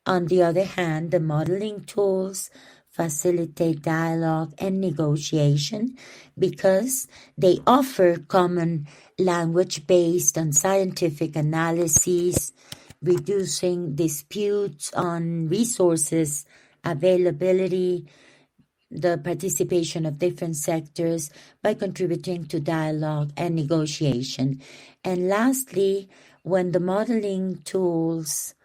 On the other hand, the modeling tools facilitate dialogue and negotiation because they offer common language based on scientific analyses, reducing disputes on resources availability, the participation of different sectors by contributing to dialogue and negotiation. And lastly, when the modeling tools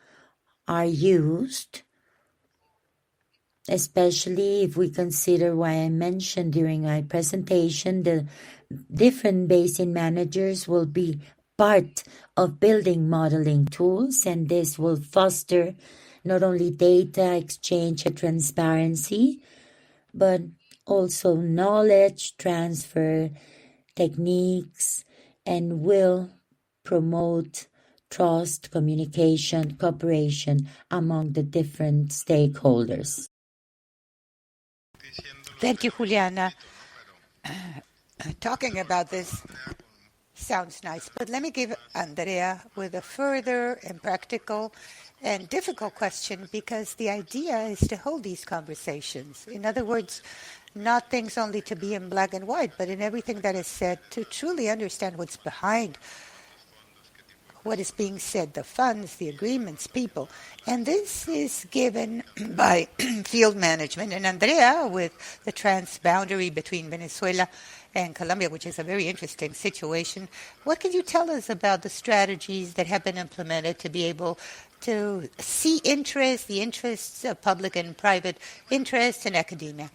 are used, especially if we consider why I mentioned during my presentation, the different basin managers will be part of building modeling tools, and this will foster not only data exchange and transparency, but also knowledge transfer techniques, and will promote trust, communication, cooperation among the different stakeholders. Thank you, Juliana. Talking about this sounds nice, but let me give Andrea with a further and practical and difficult question, because the idea is to hold these conversations. In other words, not things only to be in black and white, but in everything that is said, to truly understand what's behind what is being said, the funds, the agreements, people. And this is given by field management. And Andrea, with the transboundary between Venezuela and Colombia, which is a very interesting situation, what can you tell us about the strategies that have been implemented to be able to see interest, the interests of public and private interests in academia?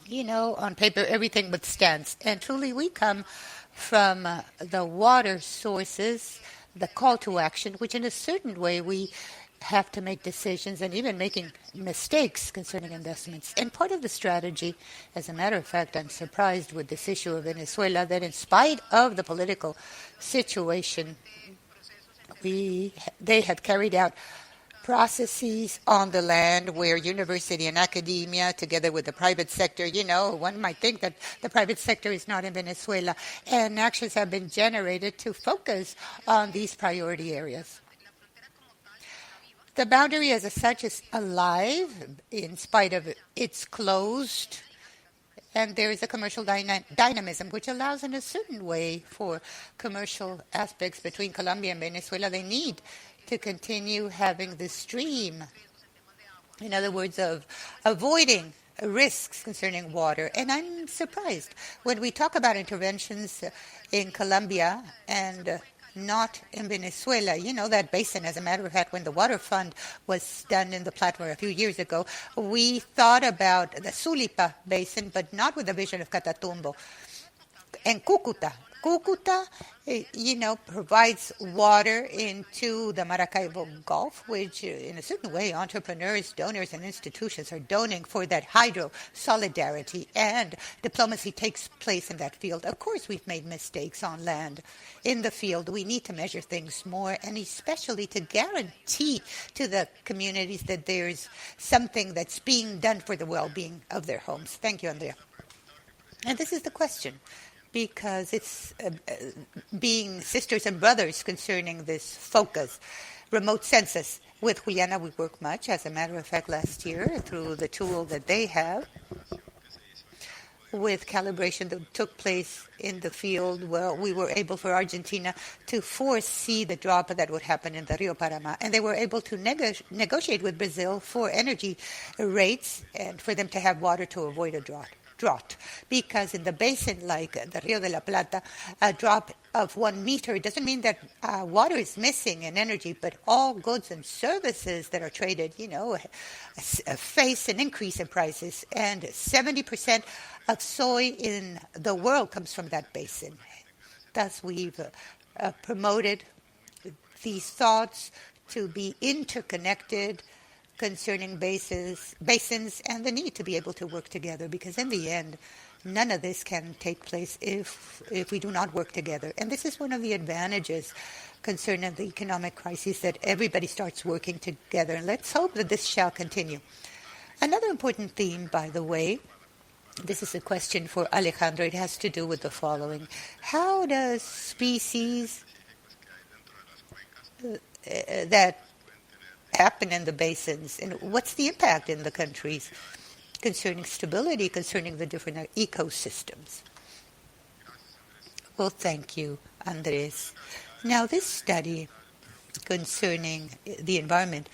You know, on paper, everything withstands. And truly, we come from the water sources, the call to action, which in a certain way we have to make decisions and even making mistakes concerning investments. And part of the strategy, as a matter of fact, I'm surprised with this issue of Venezuela, that in spite of the political situation, they had carried out processes on the land where university and academia, together with the private sector, you know, one might think that the private sector is not in Venezuela, and actions have been generated to focus on these priority areas. The boundary as such is alive in spite of it's closed, and there is a commercial dynamism which allows in a certain way for commercial aspects between Colombia and Venezuela. They need to continue having the stream, in other words, of avoiding risks concerning water. And I'm surprised when we talk about interventions in Colombia and not in Venezuela. You know, that basin, as a matter of fact, when the water fund was done in the Platte a few years ago, we thought about the Sulipa basin, but not with the vision of Catatumbo. And Cucuta, provides water into the Maracaibo Gulf, which in a certain way entrepreneurs, donors, and institutions are donating for that hydro solidarity, and diplomacy takes place in that field. Of course, we've made mistakes on land. In the field, we need to measure things more, and especially to guarantee to the communities that there's something that's being done for the well-being of their homes. Thank you, Andrea. And this is the question, because it's being sisters and brothers concerning this focus. Remote census. With Juliana, we work much. As a matter of fact, last year, through the tool that they have, with calibration that took place in the field, well, we were able for Argentina to foresee the drop that would happen in the Rio Paraná. And they were able to negotiate with Brazil for energy rates and for them to have water to avoid a drought. Because in the basin like the Rio de la Plata, a drop of 1 meter doesn't mean that water is missing in energy, but all goods and services that are traded, face an increase in prices. And 70% of soy in the world comes from that basin. Thus, we've promoted these thoughts to be interconnected concerning basins and the need to be able to work together, because in the end, none of this can take place if we do not work together. And this is one of the advantages concerning the economic crisis, that everybody starts working together. And let's hope that this shall continue. Another important theme, by the way, this is a question for Alejandro. It has to do with the following. How does species that happen in the basins, and what's the impact in the countries concerning stability, concerning the different ecosystems? Well, thank you, Andres. Now, this study concerning the environment,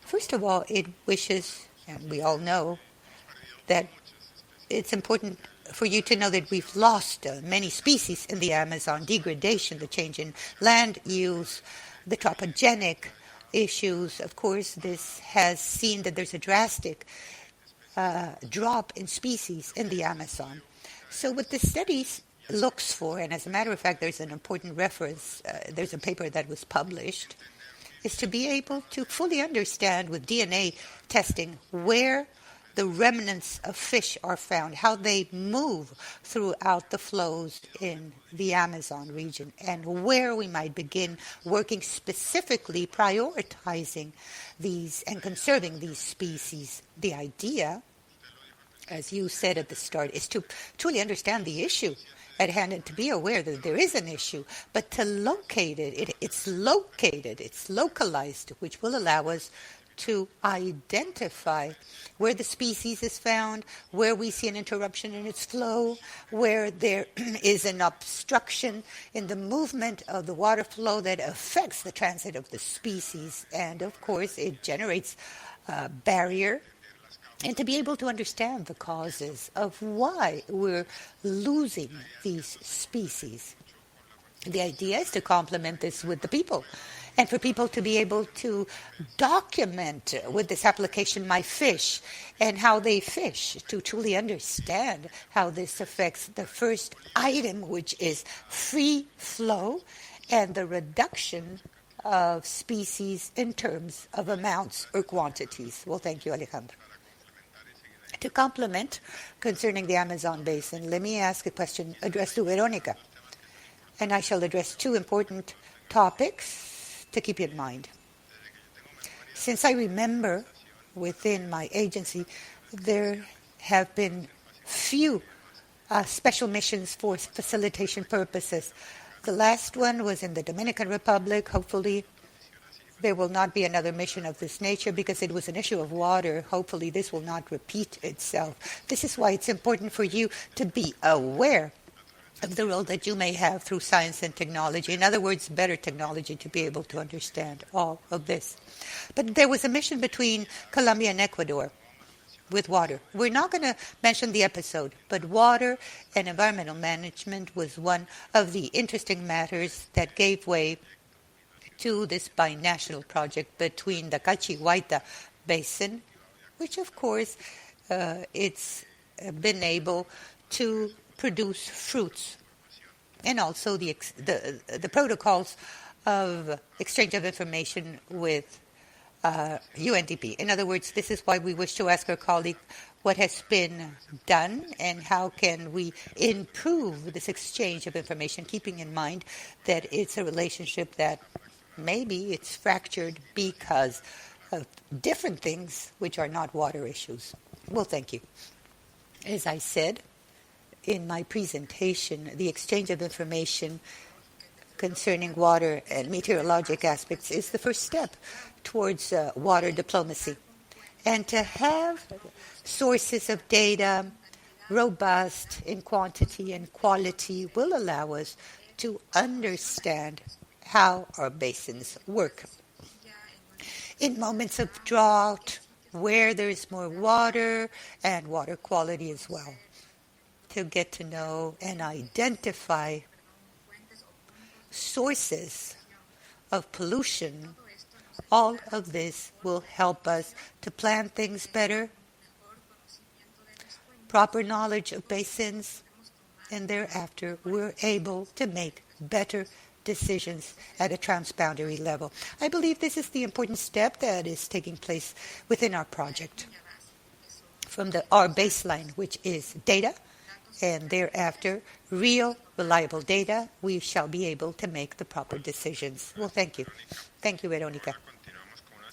first of all, it wishes, and we all know, that it's important for you to know that we've lost many species in the Amazon. Degradation, the change in land use, the tropogenic issues. Of course, this has seen that there's a drastic drop in species in the Amazon. So what the study looks for, and as a matter of fact, there's an important reference, there's a paper that was published, is to be able to fully understand with DNA testing where the remnants of fish are found, how they move throughout the flows in the Amazon region, and where we might begin working specifically prioritizing these and conserving these species. The idea, as you said at the start, is to truly understand the issue at hand and to be aware that there is an issue, but to locate it. It's localized, which will allow us to identify where the species is found, where we see an interruption in its flow, where there is an obstruction in the movement of the water flow that affects the transit of the species. And of course, it generates a barrier. And to be able to understand the causes of why we're losing these species. The idea is to complement this with the people, and for people to be able to document with this application my fish and how they fish, to truly understand how this affects the first item, which is free flow and the reduction of species in terms of amounts or quantities. Well, thank you, Alejandro. To complement concerning the Amazon basin, let me ask a question addressed to Veronica. And I shall address two important topics to keep in mind. Since I remember within my agency, there have been few special missions for facilitation purposes. The last one was in the Dominican Republic. Hopefully, there will not be another mission of this nature because it was an issue of water. Hopefully, this will not repeat itself. This is why it's important for you to be aware of the role that you may have through science and technology. In other words, better technology to be able to understand all of this. But there was a mission between Colombia and Ecuador. with water. We're not going to mention the episode, but water and environmental management was one of the interesting matters that gave way to this binational project between the Cachihuayta Basin, which of course it's been able to produce fruits, and also the protocols of exchange of information with UNDP. In other words, this is why we wish to ask our colleague what has been done and how can we improve this exchange of information, keeping in mind that it's a relationship that maybe it's fractured because of different things which are not water issues. Well, thank you. As I said in my presentation, the exchange of information concerning water and meteorologic aspects is the first step towards water diplomacy. And to have sources of data robust in quantity and quality will allow us to understand how our basins work. In moments of drought, where there is more water and water quality as well, to get to know and identify sources of pollution. All of this will help us to plan things better, proper knowledge of basins, and thereafter we're able to make better decisions at a transboundary level. I believe this is the important step that is taking place within our project. From our baseline, which is data, and thereafter real, reliable data, we shall be able to make the proper decisions. Well, thank you. Thank you, Veronica.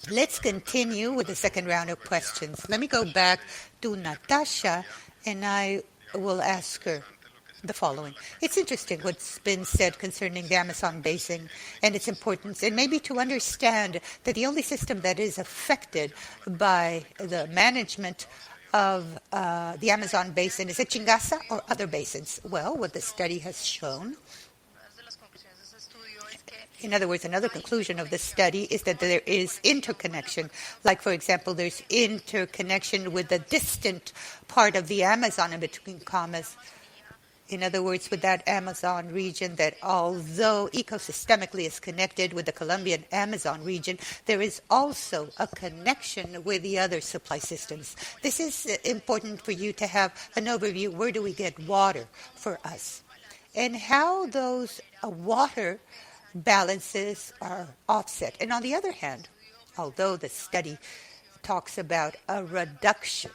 Let's continue with the second round of questions. Let me go back to Natasha, and I will ask her the following. It's interesting what's been said concerning the Amazon basin and its importance, and maybe to understand that the only system that is affected by the management of the Amazon basin, is it Chingasa or other basins? Well, what the study has shown, in other words, another conclusion of the study is that there is interconnection. Like, for example, there's interconnection with the distant part of the Amazon, in between commas. In other words, with that Amazon region that although ecosystemically is connected with the Colombian Amazon region, there is also a connection with the other supply systems. This is important for you to have an overview. Where do we get water for us? And how those water balances are offset. And on the other hand, although the study talks about a reduction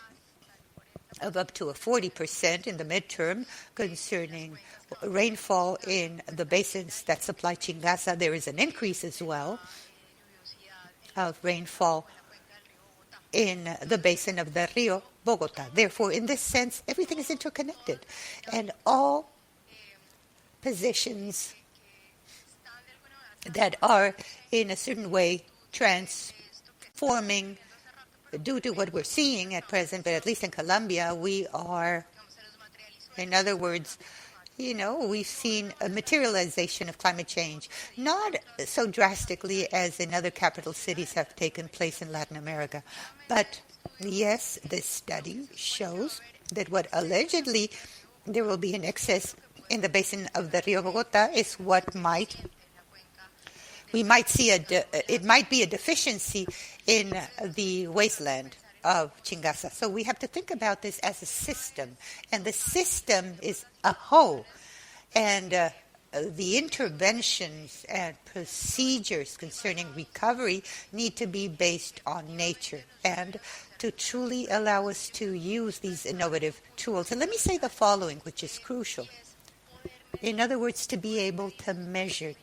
of up to a 40% in the midterm concerning rainfall in the basins that supply Chingasa, there is an increase as well of rainfall in the basin of the Rio Bogota. Therefore, in this sense, everything is interconnected, and all positions that are in a certain way transforming due to what we're seeing at present, but at least in Colombia, we are, in other words, we've seen a materialization of climate change, not so drastically as in other capital cities have taken place in Latin America. But yes, this study shows that what allegedly there will be an excess in the basin of the Rio Bogota is what we might see it might be a deficiency in the wasteland of Chingasa. So we have to think about this as a system, and the system is a whole. And the interventions and procedures concerning recovery need to be based on nature and to truly allow us to use these innovative tools. And let me say the following, which is crucial. In other words, to be able to measure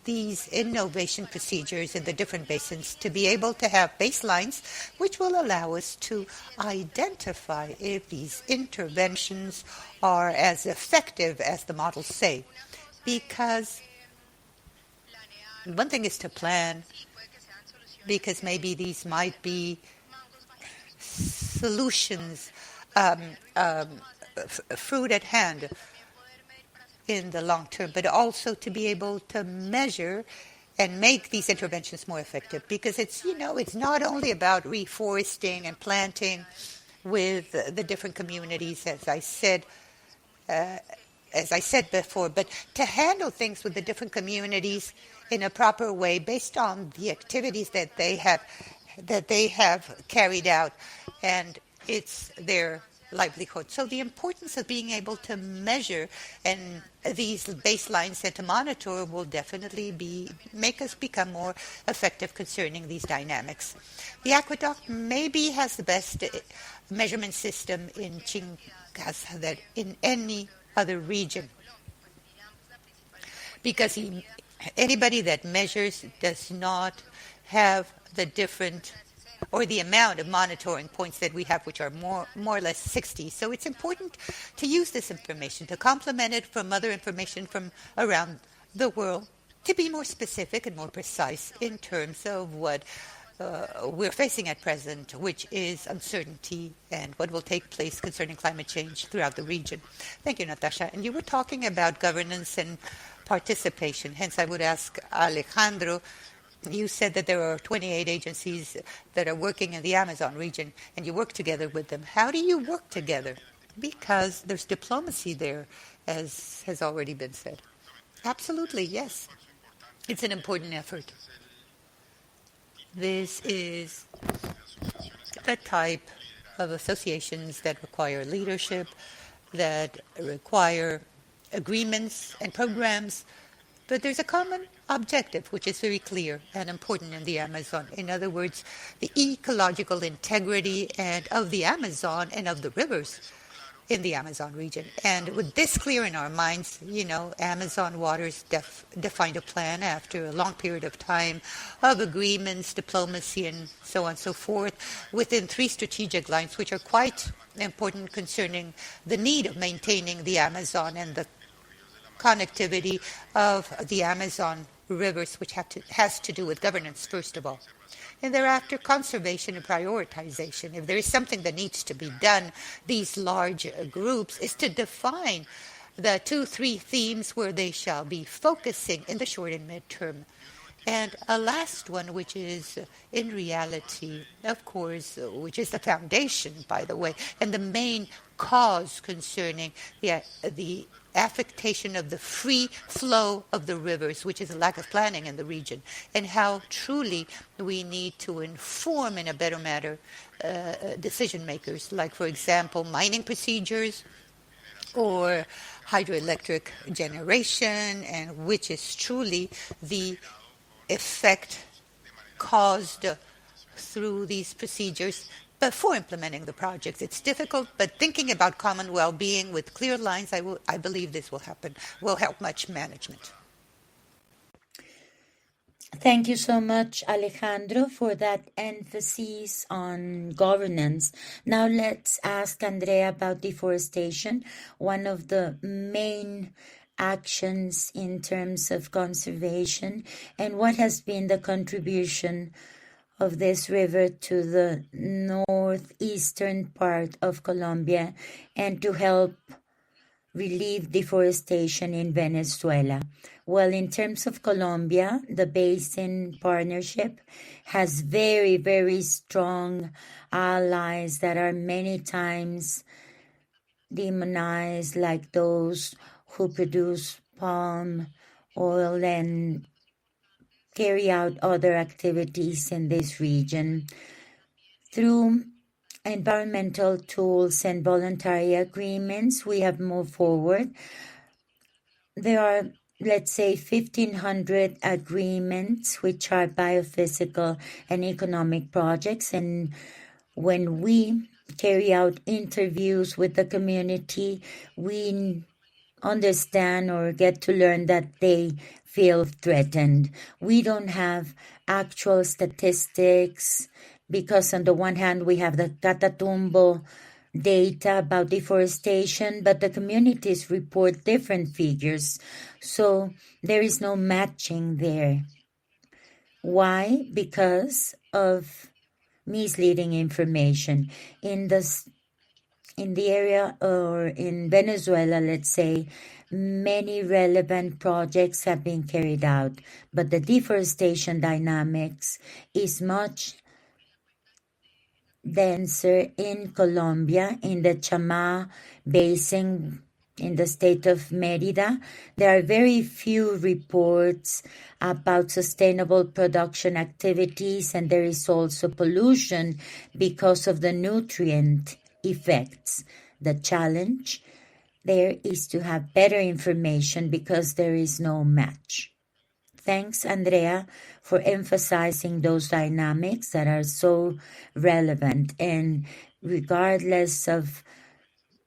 these innovation procedures in the different basins, to be able to have baselines which will allow us to identify if these interventions are as effective as the models say. Because one thing is to plan, because maybe these might be solutions, fruit at hand in the long term, but also to be able to measure and make these interventions more effective, because it's not only about reforesting and planting with the different communities, as I said before, but to handle things with the different communities in a proper way based on the activities that they have carried out, and it's their livelihood. So the importance of being able to measure and these baselines and to monitor will definitely make us become more effective concerning these dynamics. The aqueduct maybe has the best measurement system in Chingas that in any other region, because anybody that measures does not have the different or the amount of monitoring points that we have, which are more or less 60. So it's important to use this information, to complement it from other information from around the world, to be more specific and more precise in terms of what we're facing at present, which is uncertainty and what will take place concerning climate change throughout the region. Thank you, Natasha. And you were talking about governance and participation. Hence, I would ask Alejandro, you said that there are 28 agencies that are working in the Amazon region, and you work together with them. How do you work together? Because there's diplomacy there, as has already been said. Absolutely, yes. It's an important effort. This is the type of associations that require leadership, that require agreements and programs, but there's a common objective which is very clear and important in the Amazon. In other words, the ecological integrity of the Amazon and of the rivers in the Amazon region. And with this clear in our minds, Amazon Waters defined a plan after a long period of time of agreements, diplomacy, and so on and so forth, within 3 strategic lines, which are quite important concerning the need of maintaining the Amazon and the connectivity of the Amazon rivers, which has to do with governance, first of all. And thereafter, conservation and prioritization. If there is something that needs to be done, these large groups, is to define the 2-3 themes where they shall be focusing in the short and midterm. And a last one, which is in reality, of course, which is the foundation, by the way, and the main cause concerning the affectation of the free flow of the rivers, which is a lack of planning in the region, and how truly we need to inform in a better manner decision makers, like, for example, mining procedures or hydroelectric generation, and which is truly the effect caused through these procedures before implementing the projects. It's difficult, but thinking about common well-being with clear lines, I believe this will help much management. Thank you so much, Alejandro, for that emphasis on governance. Now let's ask Andrea about deforestation, one of the main actions in terms of conservation, and what has been the contribution of this river to the northeastern part of Colombia and to help relieve deforestation in Venezuela. Well, in terms of Colombia, the Basin Partnership has very, very strong allies that are many times demonized, like those who produce palm oil and carry out other activities in this region. Through environmental tools and voluntary agreements, we have moved forward. There are, let's say, 1,500 agreements, which are biophysical and economic projects. And when we carry out interviews with the community, we understand or get to learn that they feel threatened. We don't have actual statistics because on the one hand we have the Catatumbo data about deforestation, but the communities report different figures. So there is no matching there. Why? Because of misleading information. In the in the area or in Venezuela, let's say, many relevant projects have been carried out, but the deforestation dynamics is much denser in Colombia, in the Chama Basin, in the state of Mérida. There are very few reports about sustainable production activities, and there is also pollution because of the nutrient effects. The challenge there is to have better information because there is no match. Thanks, Andrea, for emphasizing those dynamics that are so relevant. And regardless of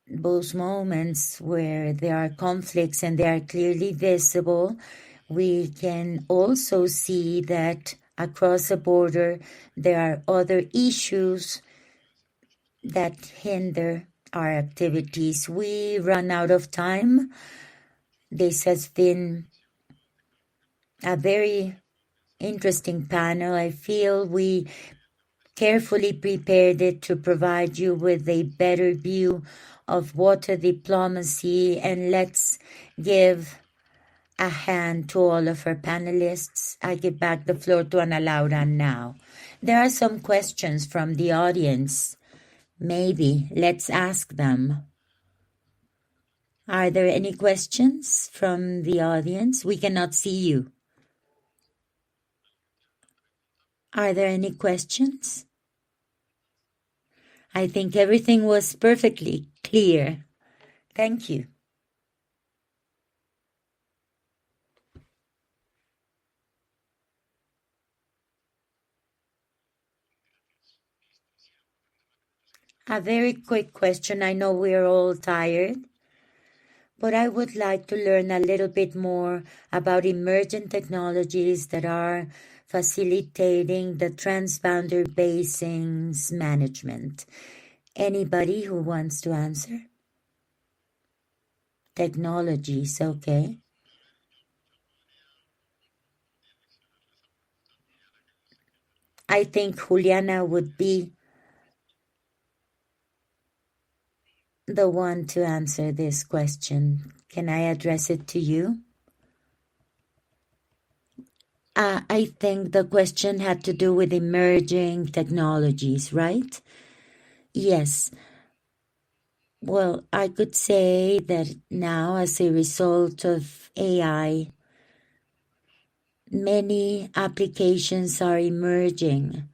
those moments where there are conflicts and they are clearly visible, we can also see that across the border there are other issues that hinder our activities. We run out of time. This has been a very interesting panel. I feel we carefully prepared it to provide you with a better view of water diplomacy, and let's give a hand to all of our panelists. I give back the floor to Ana Laura now. There are some questions from the audience. Maybe let's ask them. Are there any questions from the audience? We cannot see you. Are there any questions? I think everything was perfectly clear. Thank you. A very quick question. I know we're all tired, but I would like to learn a little bit more about emerging technologies that are facilitating the transboundary basins management. Anybody who wants to answer? Technologies, okay. I think Juliana would be the one to answer this question. Can I address it to you? I think the question had to do with emerging technologies, right? Yes. Well, I could say that now, as a result of AI, many applications are emerging.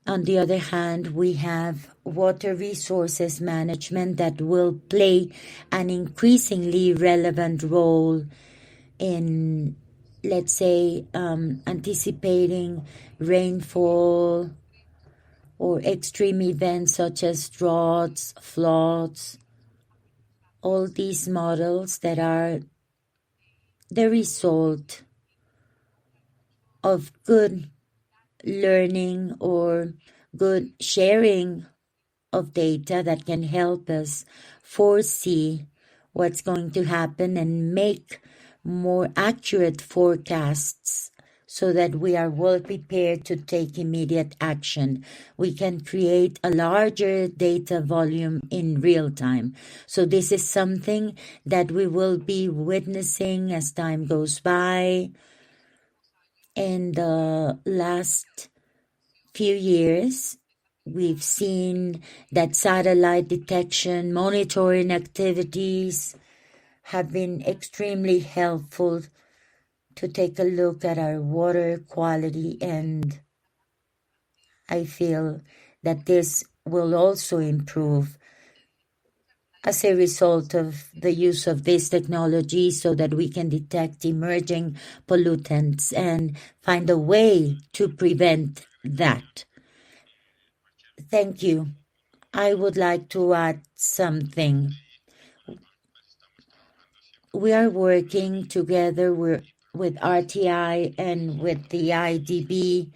On the other hand, we have water resources management that will play an increasingly relevant role in, let's say, anticipating rainfall or extreme events such as droughts, floods, all these models that are the result of good learning or good sharing of data that can help us foresee what's going to happen and make more accurate forecasts so that we are well prepared to take immediate action. We can create a larger data volume in real time. So this is something that we will be witnessing as time goes by. In the last few years, we've seen that satellite detection, monitoring activities have been extremely helpful to take a look at our water quality, and I feel that this will also improve as a result of the use of this technology so that we can detect emerging pollutants and find a way to prevent that. Thank you. I would like to add something. We are working together with RTI and with the IDB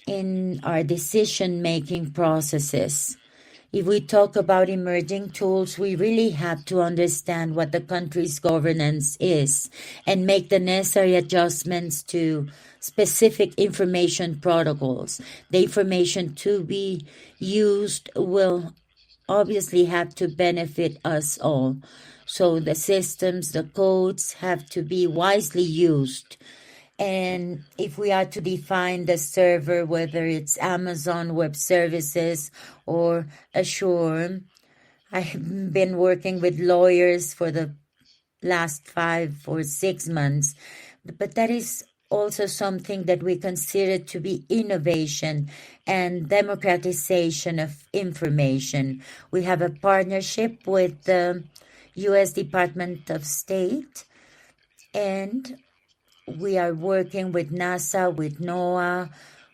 in our decision-making processes. If we talk about emerging tools, we really have to understand what the country's governance is and make the necessary adjustments to specific information protocols. The information to be used will obviously have to benefit us all. So the systems, the codes have to be wisely used. And if we are to define the server, whether it's Amazon Web Services or Azure, I've been working with lawyers for the last 5 or 6 months, but that is also something that we consider to be innovation and democratization of information. We have a partnership with the U.S. Department of State, and we are working with NASA, with NOAA,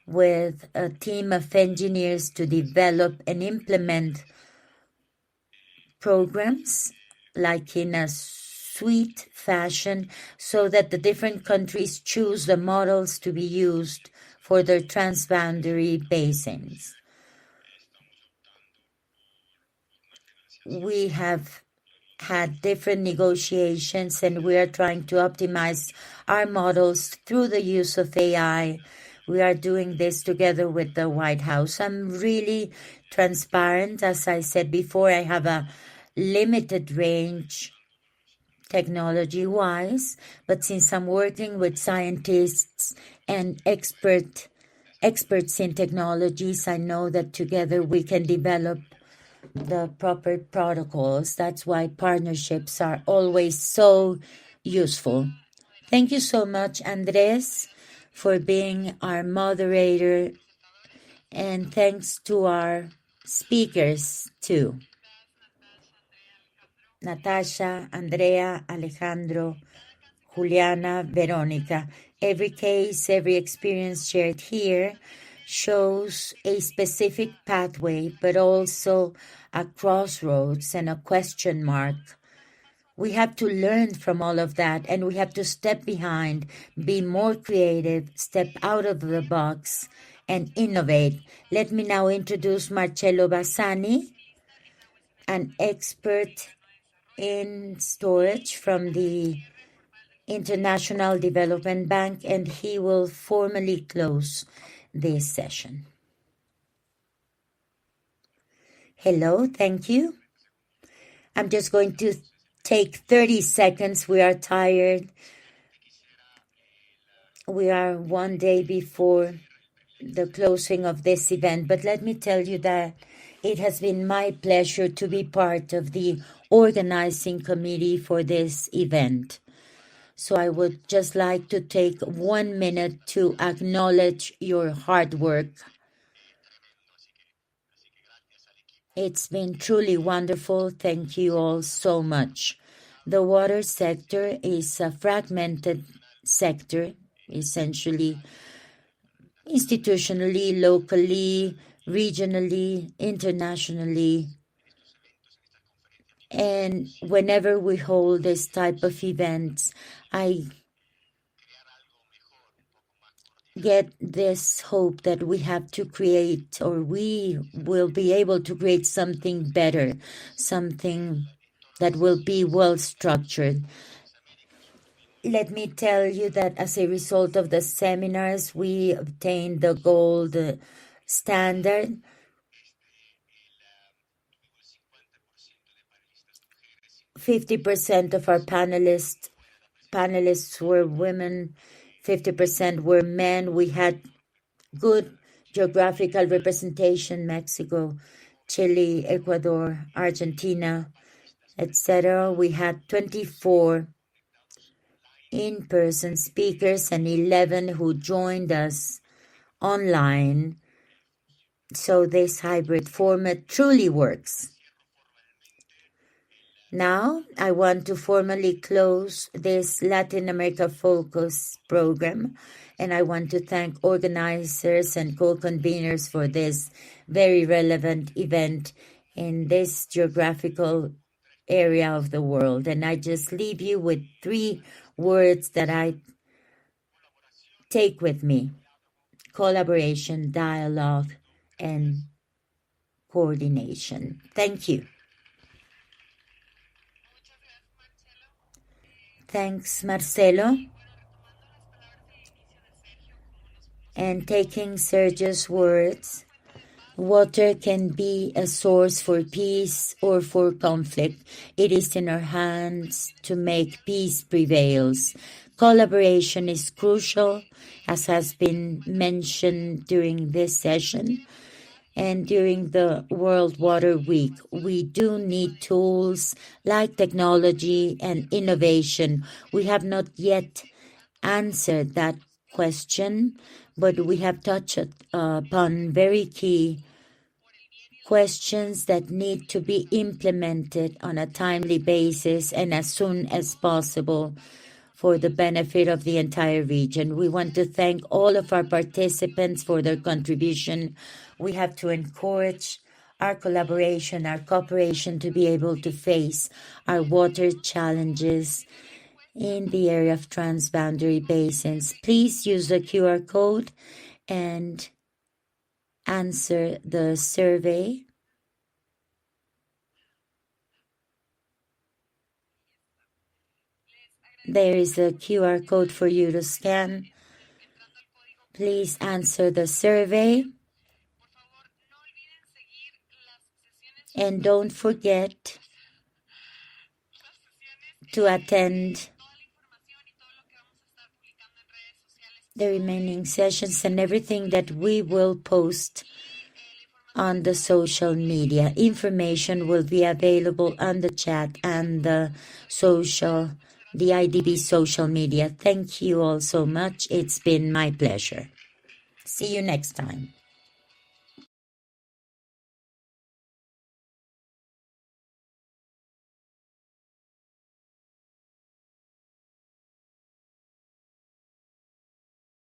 with a team of engineers to develop and implement programs like in a suite fashion so that the different countries choose the models to be used for their transboundary basins. We have had different negotiations and we are trying to optimize our models through the use of AI. We are doing this together with the White House. I'm really transparent. As I said before, I have a limited range technology-wise, but since I'm working with scientists and experts in technologies, I know that together we can develop the proper protocols. That's why partnerships are always so useful. Thank you so much, Andres, for being our moderator, and thanks to our speakers too. Natasha, Andrea, Alejandro, Juliana, Veronica. Every case, every experience shared here shows a specific pathway, but also a crossroads and a question mark. We have to learn from all of that, and we have to step behind, be more creative, step out of the box, and innovate. Let me now introduce Marcello Bassani, an expert in storage from the International Development Bank, and he will formally close this session. Hello, thank you. I'm just going to take 30 seconds. We are tired. We are one day before the closing of this event, but let me tell you that it has been my pleasure to be part of the organizing committee for this event. So I would just like to take 1 minute to acknowledge your hard work. It's been truly wonderful. Thank you all so much. The water sector is a fragmented sector, essentially institutionally, locally, regionally, internationally. And whenever we hold this type of events, I get this hope that we have to create, or we will be able to create something better, something that will be well structured. Let me tell you that as a result of the seminars, we obtained the gold standard. 50% of our panelists were women, 50% were men. We had good geographical representation: Mexico, Chile, Ecuador, Argentina, etc. We had 24 in-person speakers and 11 who joined us online. So this hybrid format truly works. Now, I want to formally close this Latin America Focus program, and I want to thank organizers and co-conveners for this very relevant event in this geographical area of the world. And I just leave you with 3 words that I take with me: collaboration, dialogue, and coordination. Thank you. Thanks, Marcelo. And taking Sergio's words, Water can be a source for peace or for conflict. It is in our hands to make peace prevails. Collaboration is crucial, as has been mentioned during this session. And during the World Water Week, we do need tools like technology and innovation. We have not yet answered that question, but we have touched upon very key questions that need to be implemented on a timely basis and as soon as possible for the benefit of the entire region. We want to thank all of our participants for their contribution. We have to encourage our collaboration, our cooperation to be able to face our water challenges in the area of transboundary basins. Please use the QR code and answer the survey. There is a QR code for you to scan. Please answer the survey. And don't forget to attend the remaining sessions and everything that we will post on the social media. Information will be available on the chat and the IDB social media. Thank you all so much. It's been my pleasure. See you next time.